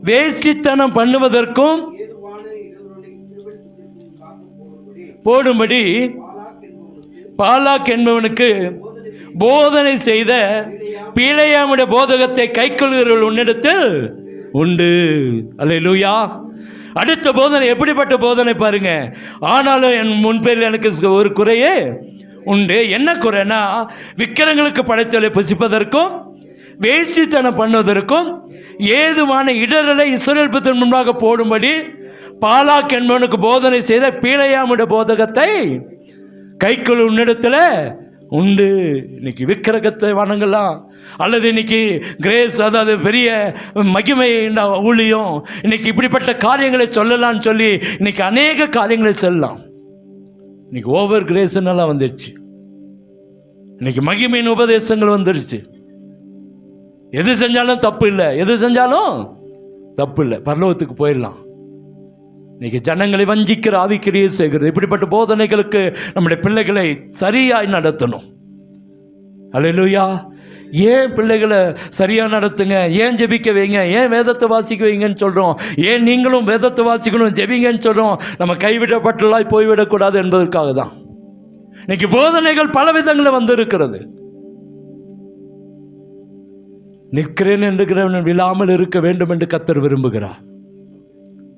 வேசித்தனம் பண்ணுவதற்கும் போடும்படி பாலாக் என்பவனுக்கு போதனை செய்த பிலேயாமுடைய போதகத்தை கைக்கொள்கிறவர்கள் உன்னிடத்தில் உண்டு. அல்லேலூயா. அடுத்த போதனை எப்படிப்பட்ட போதனை பாருங்க. ஆனாலும் என் முன்பேரில் எனக்கு ஒரு குறையே உண்டு. என்ன குறைனா, விக்கிரங்களுக்கு படைத்தலை புசிப்பதற்கும் வேசித்தனம் பண்ணுவதற்கும் ஏதுவான இடரலை இஸ்ரவேல் புத்திரர் முன்பாக போடும்படி பாலாக் என்பவனுக்கு போதனை செய்த பிலேயாமுடைய போதகத்தை கைக்குள் உன்னிடத்தில் உண்டு. இன்னைக்கு விக்கிரகத்தை வணங்கலாம், அல்லது இன்னைக்கு கிரேஸ், அதாவது பெரிய மகிமை ஊழியம், இன்னைக்கு இப்படிப்பட்ட காரியங்களை சொல்லலாம்னு சொல்லி இன்னைக்கு அநேக காரியங்களை சொல்லலாம். இன்னைக்கு ஓவர் கிரேஸ்னெல்லாம் வந்துருச்சு. இன்னைக்கு மகிமையின் உபதேசங்கள் வந்துருச்சு. எது செஞ்சாலும் தப்பு இல்லை, எது செஞ்சாலும் தப்பு இல்லை, பரலோகத்துக்கு போயிடலாம். இன்னைக்கு ஜனங்களை வஞ்சிக்கிற ஆவிக்கிரியை செய்கிறது. இப்படிப்பட்ட போதனைகளுக்கு நம்முடைய பிள்ளைகளை சரியாய் நடத்தணும். அல்லேலூயா. ஏன் பிள்ளைகளை சரியாக நடத்துங்க, ஏன் ஜெபிக்க வைங்க, ஏன் வேதத்தை வாசிக்க வைங்கன்னு சொல்கிறோம், ஏன் நீங்களும் வேதத்தை வாசிக்கணும் ஜெபிங்கன்னு சொல்கிறோம். நம்ம கைவிடப்பட்டுள்ளாய் போய்விடக்கூடாது என்பதற்காக தான். இன்னைக்கு போதனைகள் பல விதங்களில் வந்து இருக்கிறது. நிற்கிறேன் என்கிறவன் விழாமல் இருக்க வேண்டும் என்று கர்த்தர் விரும்புகிறார்.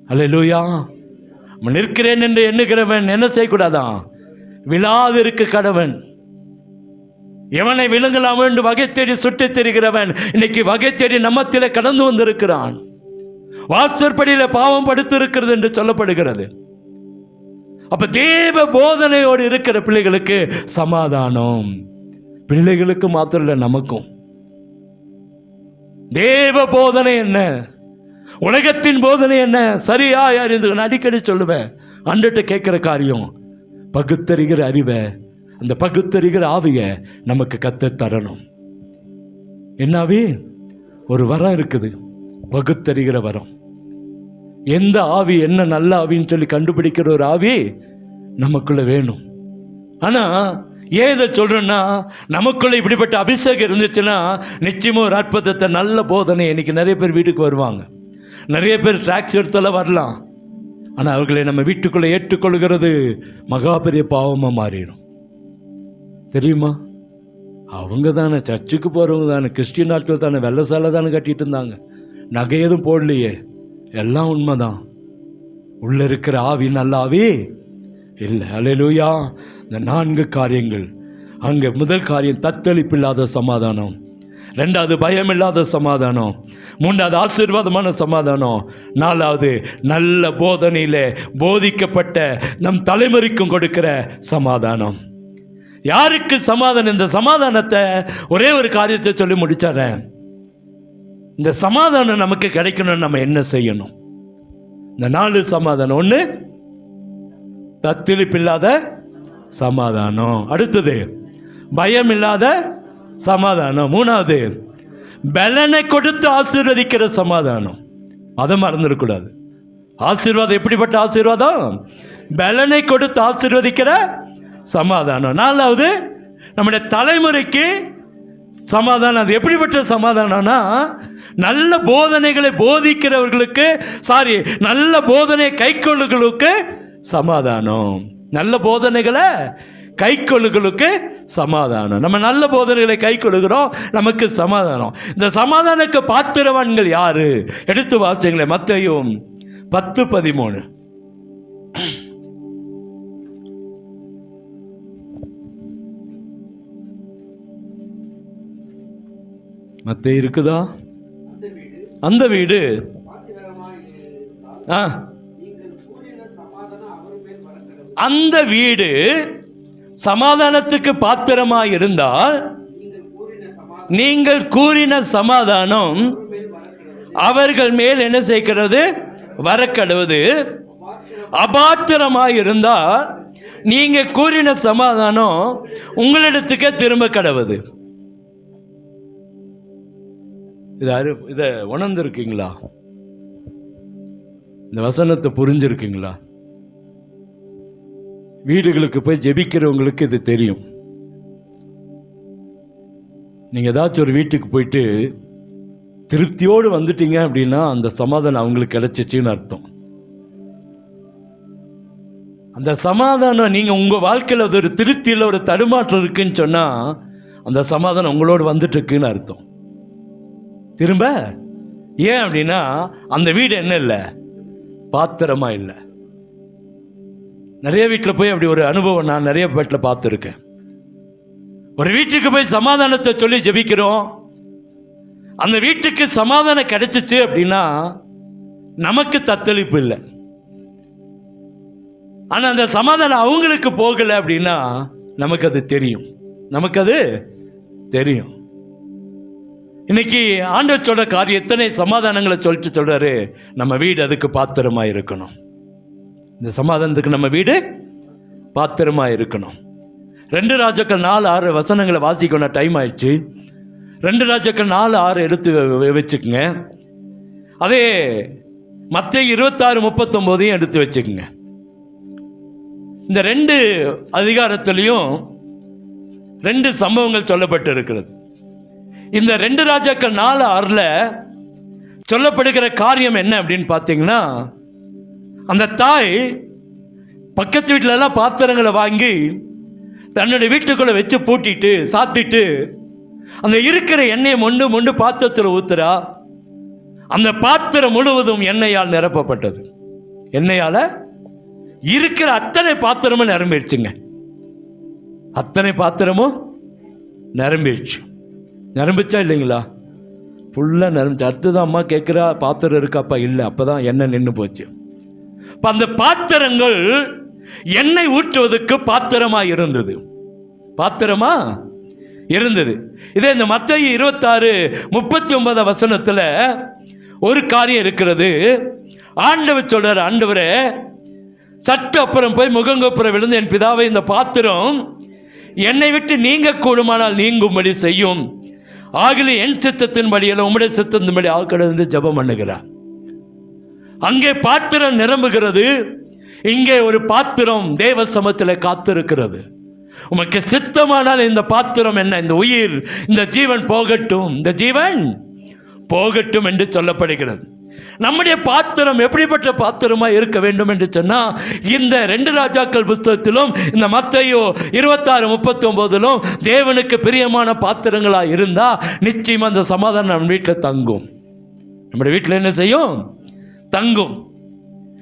அல்லேலூயா. நிற்கிறேன் என்று எண்ணுகிறவன் என்ன செய்யக்கூடாதான்? விழாதிருக்க கடவன். எவனை விழுங்கலாம் என்று வகை தேடி சுட்டி தெரிகிறவன் இன்னைக்கு வகை தேடி நம்மத்திலே கடந்து வந்திருக்கிறான். வாசற்படியில பாவம் படுத்திருக்கிறது என்று சொல்லப்படுகிறது. அப்ப தேவ போதனையோடு இருக்கிற பிள்ளைகளுக்கு சமாதானம். பிள்ளைகளுக்கு மாத்திரம் இல்லை, நமக்கும். தேவ போதனை என்ன, உலகத்தின் போதனை என்ன, சரியா யார் இது அடிக்கடி சொல்லுவேன். அன்றுட்டு கேட்கிற காரியம் பகுத்தறிகிற அறிவை, அந்த பகுத்தறிகிற ஆவியை நமக்கு கத்த தரணும். என்னாவே ஒரு வரம் இருக்குது, பகுத்தறிகிற வரம். எந்த ஆவி என்ன நல்ல ஆவின்னு சொல்லி கண்டுபிடிக்கிற ஒரு ஆவி நமக்குள்ள வேணும். ஆனா ஏதை சொல்றேன்னா, நமக்குள்ள இப்படிப்பட்ட அபிஷேகம் இருந்துச்சுன்னா நிச்சயமா ஒரு அற்புதத்தை, நல்ல போதனை. இன்னைக்கு நிறைய பேர் வீட்டுக்கு வருவாங்க, நிறைய பேர் ட்ராக்ஸ் எடுத்தால வரலாம். ஆனால் அவர்களை நம்ம வீட்டுக்குள்ளே ஏற்றுக்கொள்கிறது மகா பெரிய பாவமாக மாறிடும். தெரியுமா? அவங்க தானே சர்ச்சுக்கு போகிறவங்க தானே, கிறிஸ்டின் நாட்கள் தானே, வெள்ளை சாலை தானே கட்டிட்டு இருந்தாங்க, நகை எதுவும் போடலையே, எல்லாம் உண்மைதான். உள்ள இருக்கிற ஆவி நல்ல ஆவி இல்லை. அல்லேலூயா. இந்த 4 காரியங்கள் அங்கே. முதல் காரியம் தத்தளிப்பில்லாத சமாதானம், 2வது பயமில்லாத சமாதானம், 3வது ஆசீர்வாதமான சமாதானம், 4வது நல்ல போதனையில் போதிக்கப்பட்ட நம் தலைமுறைக்கும் கொடுக்கிற சமாதானம். யாருக்கு சமாதானம்? இந்த சமாதானத்தை ஒரே ஒரு காரியத்தை சொல்லி முடிச்சாரேன். இந்த சமாதானம் நமக்கு கிடைக்கணும்னு நம்ம என்ன செய்யணும்? இந்த 4 சமாதானம். 1 தத்தளிப்பில்லாத சமாதானம், அடுத்தது பயம் இல்லாத சமாதானம், 3வது பலனை கொடுத்து ஆசீர்வதிக்கிற சமாதானம். அதை மறந்துடக்கூடாது. ஆசீர்வாதம் எப்படிப்பட்ட ஆசீர்வாதம்? பலனை கொடுத்து ஆசீர்வதிக்கிற சமாதானம். 4வது நம்முடைய தலைமுறைக்கு சமாதானம். அது எப்படிப்பட்ட சமாதானம்னா, நல்ல போதனைகளை போதிக்கிறவர்களுக்கு, நல்ல போதனை கைக்கொள்ளுகளுக்கு சமாதானம். நல்ல போதனைகளை கைக்கொள்ளுகளுக்கு சமாதானம். நம்ம நல்ல போதனைகளை கைக்கொள்ளுகிறோம், நமக்கு சமாதானம். இந்த சமாதானக்கு பாத்திரவான்கள் யாரு? எடுத்து வாசிங்களேன். மத்தேயு 10:13. மத்தேயு இருக்குதா? அந்த வீடு அந்த வீடு சமாதானத்துக்கு பாத்திரமாய் இருந்தால் நீங்கள் கூறின சமாதானம் அவர்கள் மேல் என்ன செய்கிறது? வரக்கடுவது. அபாத்திரமாய் இருந்தால் நீங்க கூறின சமாதானம் உங்களிடத்துக்கே திரும்ப கடவுது. இதை உணர்ந்திருக்கீங்களா? இந்த வசனத்தை புரிஞ்சிருக்கீங்களா? வீடுகளுக்கு போய் ஜெபிக்கிறவங்களுக்கு இது தெரியும். நீங்கள் ஏதாச்சும் ஒரு வீட்டுக்கு போயிட்டு திருப்தியோடு வந்துட்டீங்க அப்படின்னா அந்த சமாதானம் அவங்களுக்கு கிடைச்சிச்சின்னு அர்த்தம். அந்த சமாதானம் நீங்கள் உங்கள் வாழ்க்கையில் அது ஒரு திருப்தியில் ஒரு தடுமாற்றம் இருக்குன்னு சொன்னால் அந்த சமாதானம் உங்களோடு வந்துட்டு இருக்குன்னு அர்த்தம். திரும்ப ஏன் அப்படின்னா அந்த வீடு என்ன இல்லை? பாத்திரமா இல்லை. நிறைய வீட்டில் போய் அப்படி ஒரு அனுபவம் நான் நிறைய வீட்டில் பார்த்துருக்கேன். ஒரு வீட்டுக்கு போய் சமாதானத்தை சொல்லி ஜெபிக்கிறோம், அந்த வீட்டுக்கு சமாதானம் கிடைச்சிச்சு அப்படின்னா நமக்கு தத்தளிப்பு இல்லை. ஆனால் அந்த சமாதானம் அவங்களுக்கு போகலை அப்படின்னா நமக்கு அது தெரியும், நமக்கு அது தெரியும். இன்னைக்கு ஆண்டவர் சொல்ற காரியம் எத்தனை சமாதானங்களை சொல்லிட்டு சொல்றாரு, நம்ம வீடு அதுக்கு பாத்திரமா இருக்கணும். இந்த சமாதானத்துக்கு நம்ம வீடு பாத்திரமா இருக்கணும். 2 ராஜாக்கள் 4:6 வசனங்களை வாசிக்கணும். டைம் ஆயிடுச்சு. 2 ராஜாக்கள் 4:6 எடுத்து வச்சுக்குங்க. அதே மத்தேயு 26:39 எடுத்து வச்சுக்குங்க. இந்த 2 அதிகாரத்திலையும் 2 சம்பவங்கள் சொல்லப்பட்டு இருக்கிறது. இந்த 2 ராஜாக்கள் 4:6 சொல்லப்படுகிற காரியம் என்ன அப்படின்னு பார்த்தீங்கன்னா, அந்த தாய் பக்கத்து வீட்டிலலாம் பாத்திரங்களை வாங்கி தன்னுடைய வீட்டுக்குள்ளே வச்சு பூட்டிட்டு சாத்திட்டு அந்த இருக்கிற எண்ணெயை மொண்டு பாத்திரத்தில் ஊத்துறா. அந்த பாத்திரம் முழுவதும் எண்ணெயால் நிரப்பப்பட்டது. எண்ணெயால இருக்கிற அத்தனை பாத்திரமும் நிரம்பிடுச்சுங்க. அத்தனை பாத்திரமும் நிரம்பிடுச்சு. நிரம்பிச்சா இல்லைங்களா? ஃபுல்லாக நிரம்பிச்சு. அடுத்ததான் அம்மா கேட்குறா, பாத்திரம் இருக்காப்பா? இல்லை. அப்போ தான் எண்ணெய் நின்று போச்சு. இப்போ அந்த பாத்திரங்கள் எண்ணெய் ஊற்றுவதற்கு பாத்திரமாக இருந்தது. பாத்திரமா இருந்தது. இதே இந்த மத்தேயு 26:39 வசனத்தில் ஒரு காரியம் இருக்கிறது. ஆண்டவர் சொல்றார், ஆண்டவரே, சற்று அப்புறம் போய் முகங்கப்புறம் விழுந்து என் பிதாவை, இந்த பாத்திரம் என்னை விட்டு நீங்க கூடுமானால் நீங்கும்படி செய்யும். ஆகவே என் சித்தத்தின்படி அல்ல உம்முடைய சித்தத்தின்படி ஆக்கடந்து ஜெபம் பண்ணுகிறார். அங்கே பாத்திரம் நிரம்புகிறது. இங்கே ஒரு பாத்திரம் தேவ சமத்தில் காத்திருக்கிறது. உமக்கு சித்தமானால் இந்த பாத்திரம் என்ன, இந்த உயிர், இந்த ஜீவன் போகட்டும், இந்த ஜீவன் போகட்டும் என்று சொல்லப்படுகிறது. நம்முடைய பாத்திரம் எப்படிப்பட்ட பாத்திரமாக இருக்க வேண்டும் என்று சொன்னால், இந்த 2 ராஜாக்கள் புஸ்தகத்திலும் இந்த மத்தேயு 26:39 தேவனுக்கு பிரியமான பாத்திரங்களாக இருந்தால் நிச்சயமாக அந்த சமாதானம் நம்ம வீட்டில் தங்கும். நம்முடைய வீட்டில் என்ன செய்யும்? தங்கும்.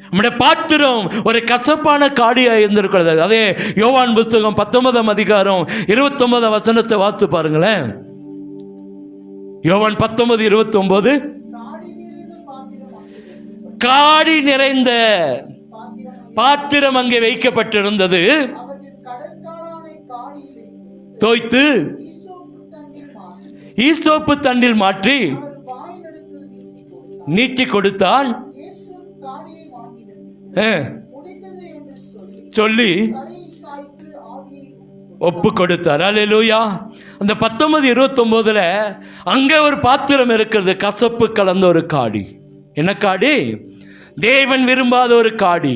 நம்முடைய பாத்திரம் ஒரு கசப்பான காடியாக இருந்திருக்கிறது. அதே யோவான் புஸ்தகம் 19 அதிகாரம் 29 வசனத்தை வாசித்து பாருங்களேன். யோவான் 19:29, காடி நிறைந்த பாத்திரம் அங்கே வைக்கப்பட்டிருந்தது. தோய்த்து ஈசோப்பு தண்டில் மாற்றி நீட்டி கொடுத்தான். சொல்லி ஒப்பு கொடுத்தார். அல்லேலூயா. அந்த 19:29 அங்கே ஒரு பாத்திரம் இருக்கிறது, கசப்பு கலந்த ஒரு காடி. என்ன காடி? தேவன் விரும்பாத ஒரு காடி,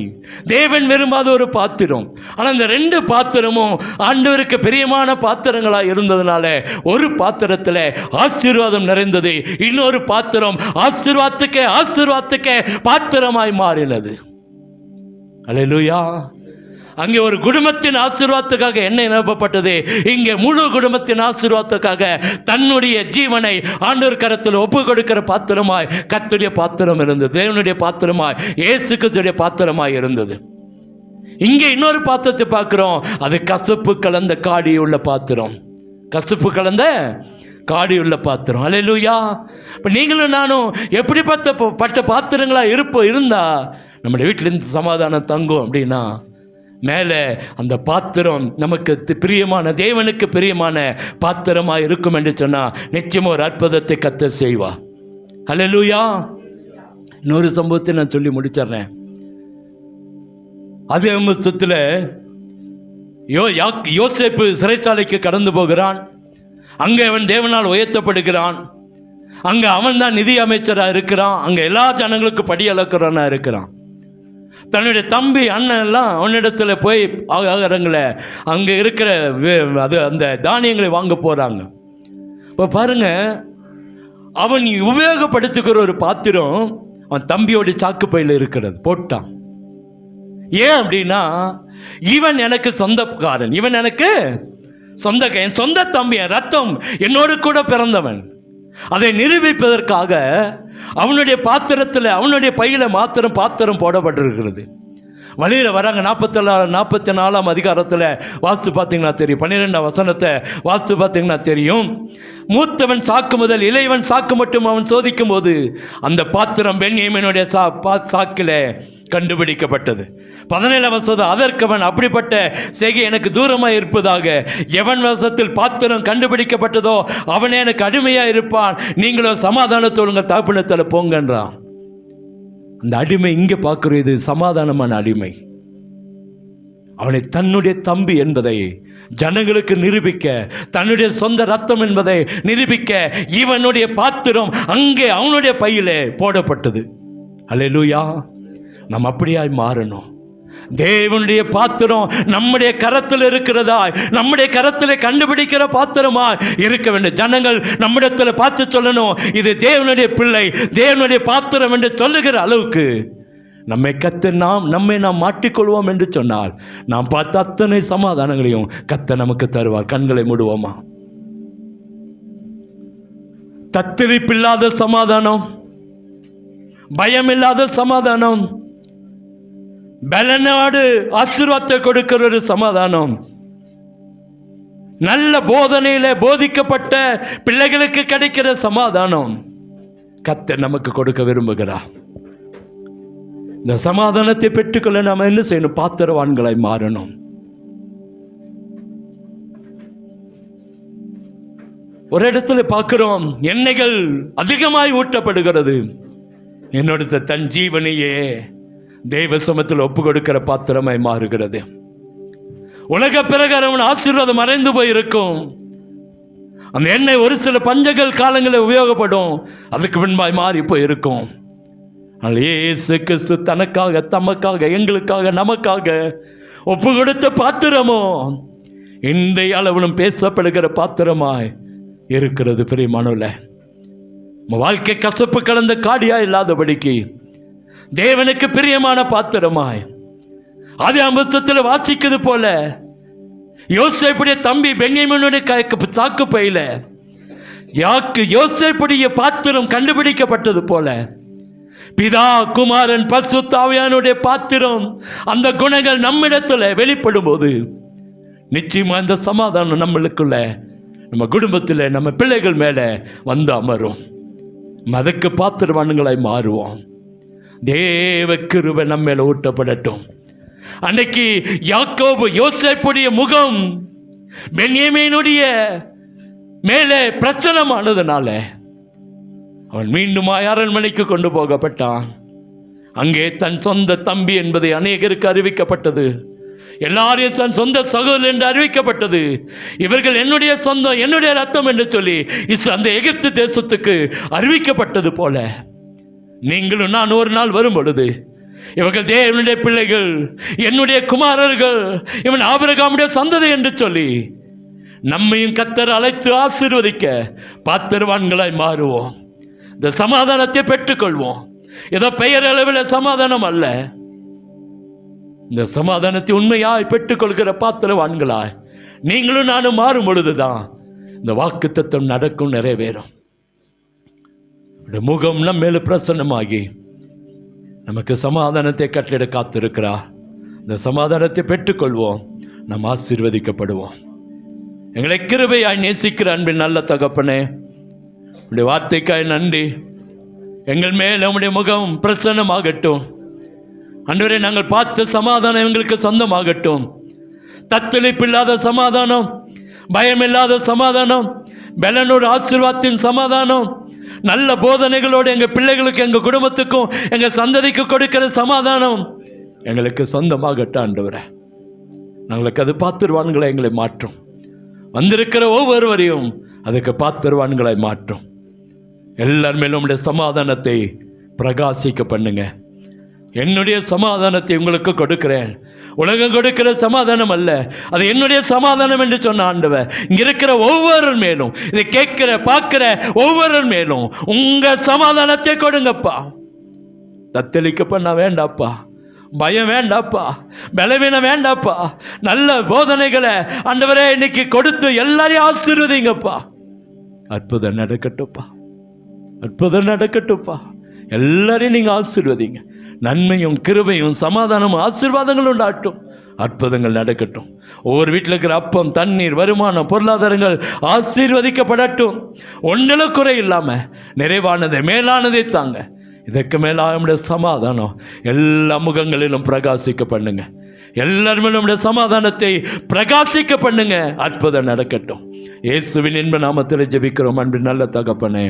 தேவன் விரும்பாத ஒரு பாத்திரம். ஆனால் இந்த 2 பாத்திரமும் ஆண்டவருக்கு பிரியமான பாத்திரங்களாக இருந்ததுனால ஒரு பாத்திரத்தில் ஆசீர்வாதம் நிறைந்தது, இன்னொரு பாத்திரம் ஆசீர்வாதத்துக்கே பாத்திரமாய் மாறினது. அல்லேலூயா. அங்கே ஒரு குடும்பத்தின் ஆசீர்வாதத்துக்காக என்ன நிரப்பப்பட்டது, இங்கே முழு குடும்பத்தின் ஆசீர்வாதத்துக்காக தன்னுடைய ஜீவனை ஆண்டவர் கரத்தில் ஒப்பு கொடுக்கிற பாத்திரமாய் கர்த்தருடைய பாத்திரம் இருந்தது. தேவனுடைய பாத்திரமாய், இயேசு கிறிஸ்துவின் பாத்திரமாய் இருந்தது. இங்கே இன்னொரு பாத்திரத்தை பார்க்கிறோம். அது கசப்பு கலந்த காடி உள்ள பாத்திரம். கசப்பு கலந்த காடி உள்ள பாத்திரம். அல்லேலூயா. இப்போ நீங்களும் நானும் எப்படிப்பட்ட பாத்திரங்களாக இருந்தா நம்முடைய வீட்டில் இந்த சமாதானம் தங்கும் அப்படின்னா, மேலே அந்த பாத்திரம் நமக்கு பிரியமான, தேவனுக்கு பிரியமான பாத்திரமாக இருக்கும் என்று சொன்னால் நிச்சயமாக ஒரு அற்புதத்தை கர்த்தர் செய்வார். அல்லேலூயா. இன்னொரு சம்பவத்தை நான் சொல்லி முடிச்சிடுறேன். அதே புத்தகத்தில் யோசேப்பு சிறைச்சாலைக்கு கடந்து போகிறான். அங்கே அவன் தேவனால் உயர்த்தப்படுகிறான். அங்கே அவன் தான் நிதி அமைச்சராக இருக்கிறான். அங்கே எல்லா ஜனங்களுக்கும் படி அளக்கிறவனாக இருக்கிறான். தன்னுடைய தம்பி அண்ணன் எல்லாம் அவனிடத்தில் போய் ஆகாரங்களை அங்கே இருக்கிற அந்த தானியங்களை வாங்க போகிறாங்க. இப்போ பாருங்க, அவன் உபயோகப்படுத்துகிற ஒரு பாத்திரம் அவன் தம்பியோடைய சாக்கு பையில் இருக்கிறது, போட்டான். ஏன் அப்படின்னா, இவன் எனக்கு சொந்தக்காரன், இவன் எனக்கு என் சொந்த தம்பி, என் ரத்தம், என்னோடு கூட பிறந்தவன். அதை நிரூபிப்பதற்காக அவனுடைய பாத்திரத்தில், அவனுடைய பையில மாத்திரம் பாத்திரம் போடப்பட்டிருக்கிறது. வழியில் வராங்க. 44 அதிகாரத்தில் வாசித்து பார்த்தீங்கன்னா தெரியும். 12 வசனத்தை வாசித்து பார்த்தீங்கன்னா தெரியும். மூத்தவன் சாக்கு முதல் இளையவன் சாக்கு மட்டும் அவன் சோதிக்கும் போது அந்த பாத்திரம் பென்யமீனுடைய சாக்கில் கண்டுபிடிக்கப்பட்டது. 17 வசனம், அதற்கவன் அப்படிப்பட்ட செய்கை எனக்கு தூரமாக இருப்பதாக, எவன் வசத்தில் பாத்திரம் கண்டுபிடிக்கப்பட்டதோ அவனே எனக்கு அடிமையாக இருப்பான், நீங்களோ சமாதானத்தோடு உங்கள் தகப்பனத்தில் போங்கன்றான். அந்த அடிமை இங்கே பார்க்குறது, இது சமாதானமான அடிமை. அவனை தன்னுடைய தம்பி என்பதை ஜனங்களுக்கு நிரூபிக்க, தன்னுடைய சொந்த ரத்தம் என்பதை நிரூபிக்க இவனுடைய பாத்திரம் அங்கே அவனுடைய பையிலே போடப்பட்டது. அல்லேலூயா. நாம் அப்படியாய் மாறணும். தேவனுடைய பாத்திரம் நம்முடைய கரத்தில் இருக்கிறதாய், நம்முடைய கரத்தில் கண்டுபிடிக்கிற பாத்திரமாய் இருக்க வேண்டும். ஜனங்கள் நம்மிடத்தில் பார்த்து சொல்லணும், இது தேவனுடைய பிள்ளை, தேவனுடைய பாத்திரம் என்று சொல்லுகிற அளவுக்கு நம்மை நாம் மாட்டிக்கொள்வோம் என்று சொன்னால் நாம் பார்த்த அத்தனை சமாதானங்களையும் கர்த்தர் நமக்கு தருவார். கண்களை மூடுவோமா? தத்தளிப்பில்லாத சமாதானம், பயமில்லாத சமாதானம், பலனோடு ஆசீர்வாதத்தை கொடுக்கிற ஒரு சமாதானம், நல்ல போதனையில போதிக்கப்பட்ட பிள்ளைகளுக்கு கிடைக்கிற சமாதானம் கர்த்தர் நமக்கு கொடுக்க விரும்புகிறார். இந்த சமாதானத்தை பெற்றுக்கொள்ள நாம என்ன செய்யணும்? பாத்திரவான்களாய் மாறணும். ஒரு இடத்துல பார்க்கிறோம், எண்ணெய்கள் அதிகமாய் ஊற்றப்படுகிறது. என்னோட தன் ஜீவனையே தெய்வ சமத்தில் ஒப்பு கொடுக்கிற பாத்திரமாய் மாறுகிறது. உலக பிரகாரம் ஆசீர்வாதம் மறைந்து போயிருக்கும். அந்த எண்ணெய் ஒரு சில பஞ்சங்கள் காலங்களில் உபயோகப்படும், அதுக்கு பின்பாய் மாறி போயிருக்கும். இயேசு கிறிஸ்து தனக்காக, தமக்காக, எங்களுக்காக, நமக்காக ஒப்பு கொடுத்த பாத்திரமோ இன்றைய அளவிலும் பேசப்படுகிற பாத்திரமாய் இருக்கிறது. பிரியமானவர்களே, வாழ்க்கை கசப்பு கலந்த காடியா இல்லாதபடிக்கு தேவனுக்கு பிரியமான பாத்திரமாய், ஆதி அம்பஸ்தத்தில் வாசிக்கிறது போல யோசேப்புடைய தம்பி பென்யமீனுடைய சாக்கு பையில யோசேப்புடைய பாத்திரம் கண்டுபிடிக்கப்பட்டது போல பிதா, குமாரன், பரிசுத்த ஆவியானுடைய பாத்திரம், அந்த குணங்கள் நம்மிடத்துல வெளிப்படும் போது நிச்சயமா இந்த சமாதானம் நம்மளுக்குள்ள, நம்ம குடும்பத்தில், நம்ம பிள்ளைகள் மேல வந்து அமரும். அதுக்கு பாத்திரவான்களாய் மாறுவோம். தேவ கிருபை நம்ம மேல ஊட்டப்படட்டும். அன்னைக்கு யாக்கோபு யோசேப்புடைய முகம் பென்யமீனுடைய மேலே பிரச்சனமானதுனால அவன் மீண்டும் அரண்மனைக்கு கொண்டு போகப்பட்டான். அங்கே தன் சொந்த தம்பி என்பதை அநேகருக்கு அறிவிக்கப்பட்டது. எல்லாரையும் தன் சொந்த சகோதரர் என்று அறிவிக்கப்பட்டது. இவர்கள் என்னுடைய சொந்தம், என்னுடைய ரத்தம் என்று சொல்லி அந்த எகிப்து தேசத்துக்கு அறிவிக்கப்பட்டது போல நீங்களும் நான் ஒரு நாள் வரும் பொழுது இவர்கள் தேவனுடைய பிள்ளைகள், என்னுடைய குமாரர்கள், இவன் ஆபிரகாமுடைய சந்ததி என்று சொல்லி நம்மையும் கர்த்தர் அழைத்து ஆசீர்வதிக்க பாத்திரவான்களாய் மாறுவோம். இந்த சமாதானத்தை பெற்றுக்கொள்வோம். ஏதோ பெயர் அளவில் சமாதானம் அல்ல, இந்த சமாதானத்தை உண்மையாய் பெற்றுக்கொள்கிற பாத்திரவான்களாய் நீங்களும் நானும் மாறும் பொழுதுதான் இந்த வாக்குத்தத்தம் நடக்கும், நிறைவேறும். முகம் நம்ம மேல பிரசன்னமாகி நமக்கு சமாதானத்தை கட்டளிட காத்திருக்கிறார். இந்த சமாதானத்தை பெற்றுக்கொள்வோம், நாம் ஆசீர்வதிக்கப்படுவோம். எங்களை கிருபையாய் நேசிக்கிற அன்பின் நல்ல தகப்பனே, உடைய வார்த்தைக்காய் நன்றி. எங்கள் மேல் உம்முடைய முகம் பிரசன்னமாகட்டும். ஆண்டவரே, நாங்கள் பார்த்த சமாதானம் எங்களுக்கு சொந்தமாகட்டும். தத்தளிப்பில்லாத சமாதானம், பயமில்லாத சமாதானம், பலனோடு ஆசீர்வாதத்தின் சமாதானம், நல்ல போதனைகளோடு எங்கள் பிள்ளைகளுக்கு, எங்கள் குடும்பத்துக்கும், எங்கள் சந்ததிக்கு கொடுக்கிற சமாதானம் எங்களுக்கு சொந்தமாகட்டும். ஆண்டவரே, நாங்களுக்கு அது பாத்திரவான்களை எங்களை மாற்றும். வந்திருக்கிற ஒவ்வொருவரையும் அதுக்கு பாத்திரவான்களை மாற்றும். எல்லார் மேலும் உம்முடைய சமாதானத்தை பிரகாசிக்க பண்ணுங்க. என்னுடைய சமாதானத்தை உங்களுக்கு கொடுக்கிறேன். உலகம் கொடுக்கிற சமாதானம் அல்ல, அது என்னுடைய சமாதானம் என்று சொன்ன ஆண்டவர் இங்க இருக்கிற ஒவ்வொரு மேலும், இதை கேட்கிற பார்க்கிற ஒவ்வொரு மேலும் உங்க சமாதானத்தை கொடுங்கப்பா. தத்தளிக்க பண்ண வேண்டாப்பா, பயம் வேண்டாப்பா, பலவீனம் வேண்டாப்பா. நல்ல போதனைகளை ஆண்டவரே இன்னைக்கு கொடுத்து எல்லாரையும் ஆசீர்வதிங்கப்பா. அற்புதம் நடக்கட்டும்ப்பா, அற்புதம் நடக்கட்டும்ப்பா. எல்லாரையும் நீங்க ஆசீர்வதிங்க. நன்மையும் கிருபையும் சமாதானமும் ஆசீர்வாதங்களும் உண்டாட்டும். அற்புதங்கள் நடக்கட்டும். ஒவ்வொரு வீட்டில் இருக்கிற அப்பம், தண்ணீர், வருமானம், பொருளாதாரங்கள் ஆசீர்வதிக்கப்படட்டும். ஒன்றில் குறை இல்லாமல் நிறைவானதை, மேலானதை தாங்க. இதற்கு மேலாக நம்முடைய சமாதானம் எல்லா முகங்களிலும் பிரகாசிக்க பண்ணுங்க. எல்லாருமே நம்முடைய சமாதானத்தை பிரகாசிக்க பண்ணுங்க. அற்புதம் நடக்கட்டும். இயேசுவின் இன்ப நாமத்தில் ஜெபிக்கிறோம் அன்பின் நல்ல தகப்பனே.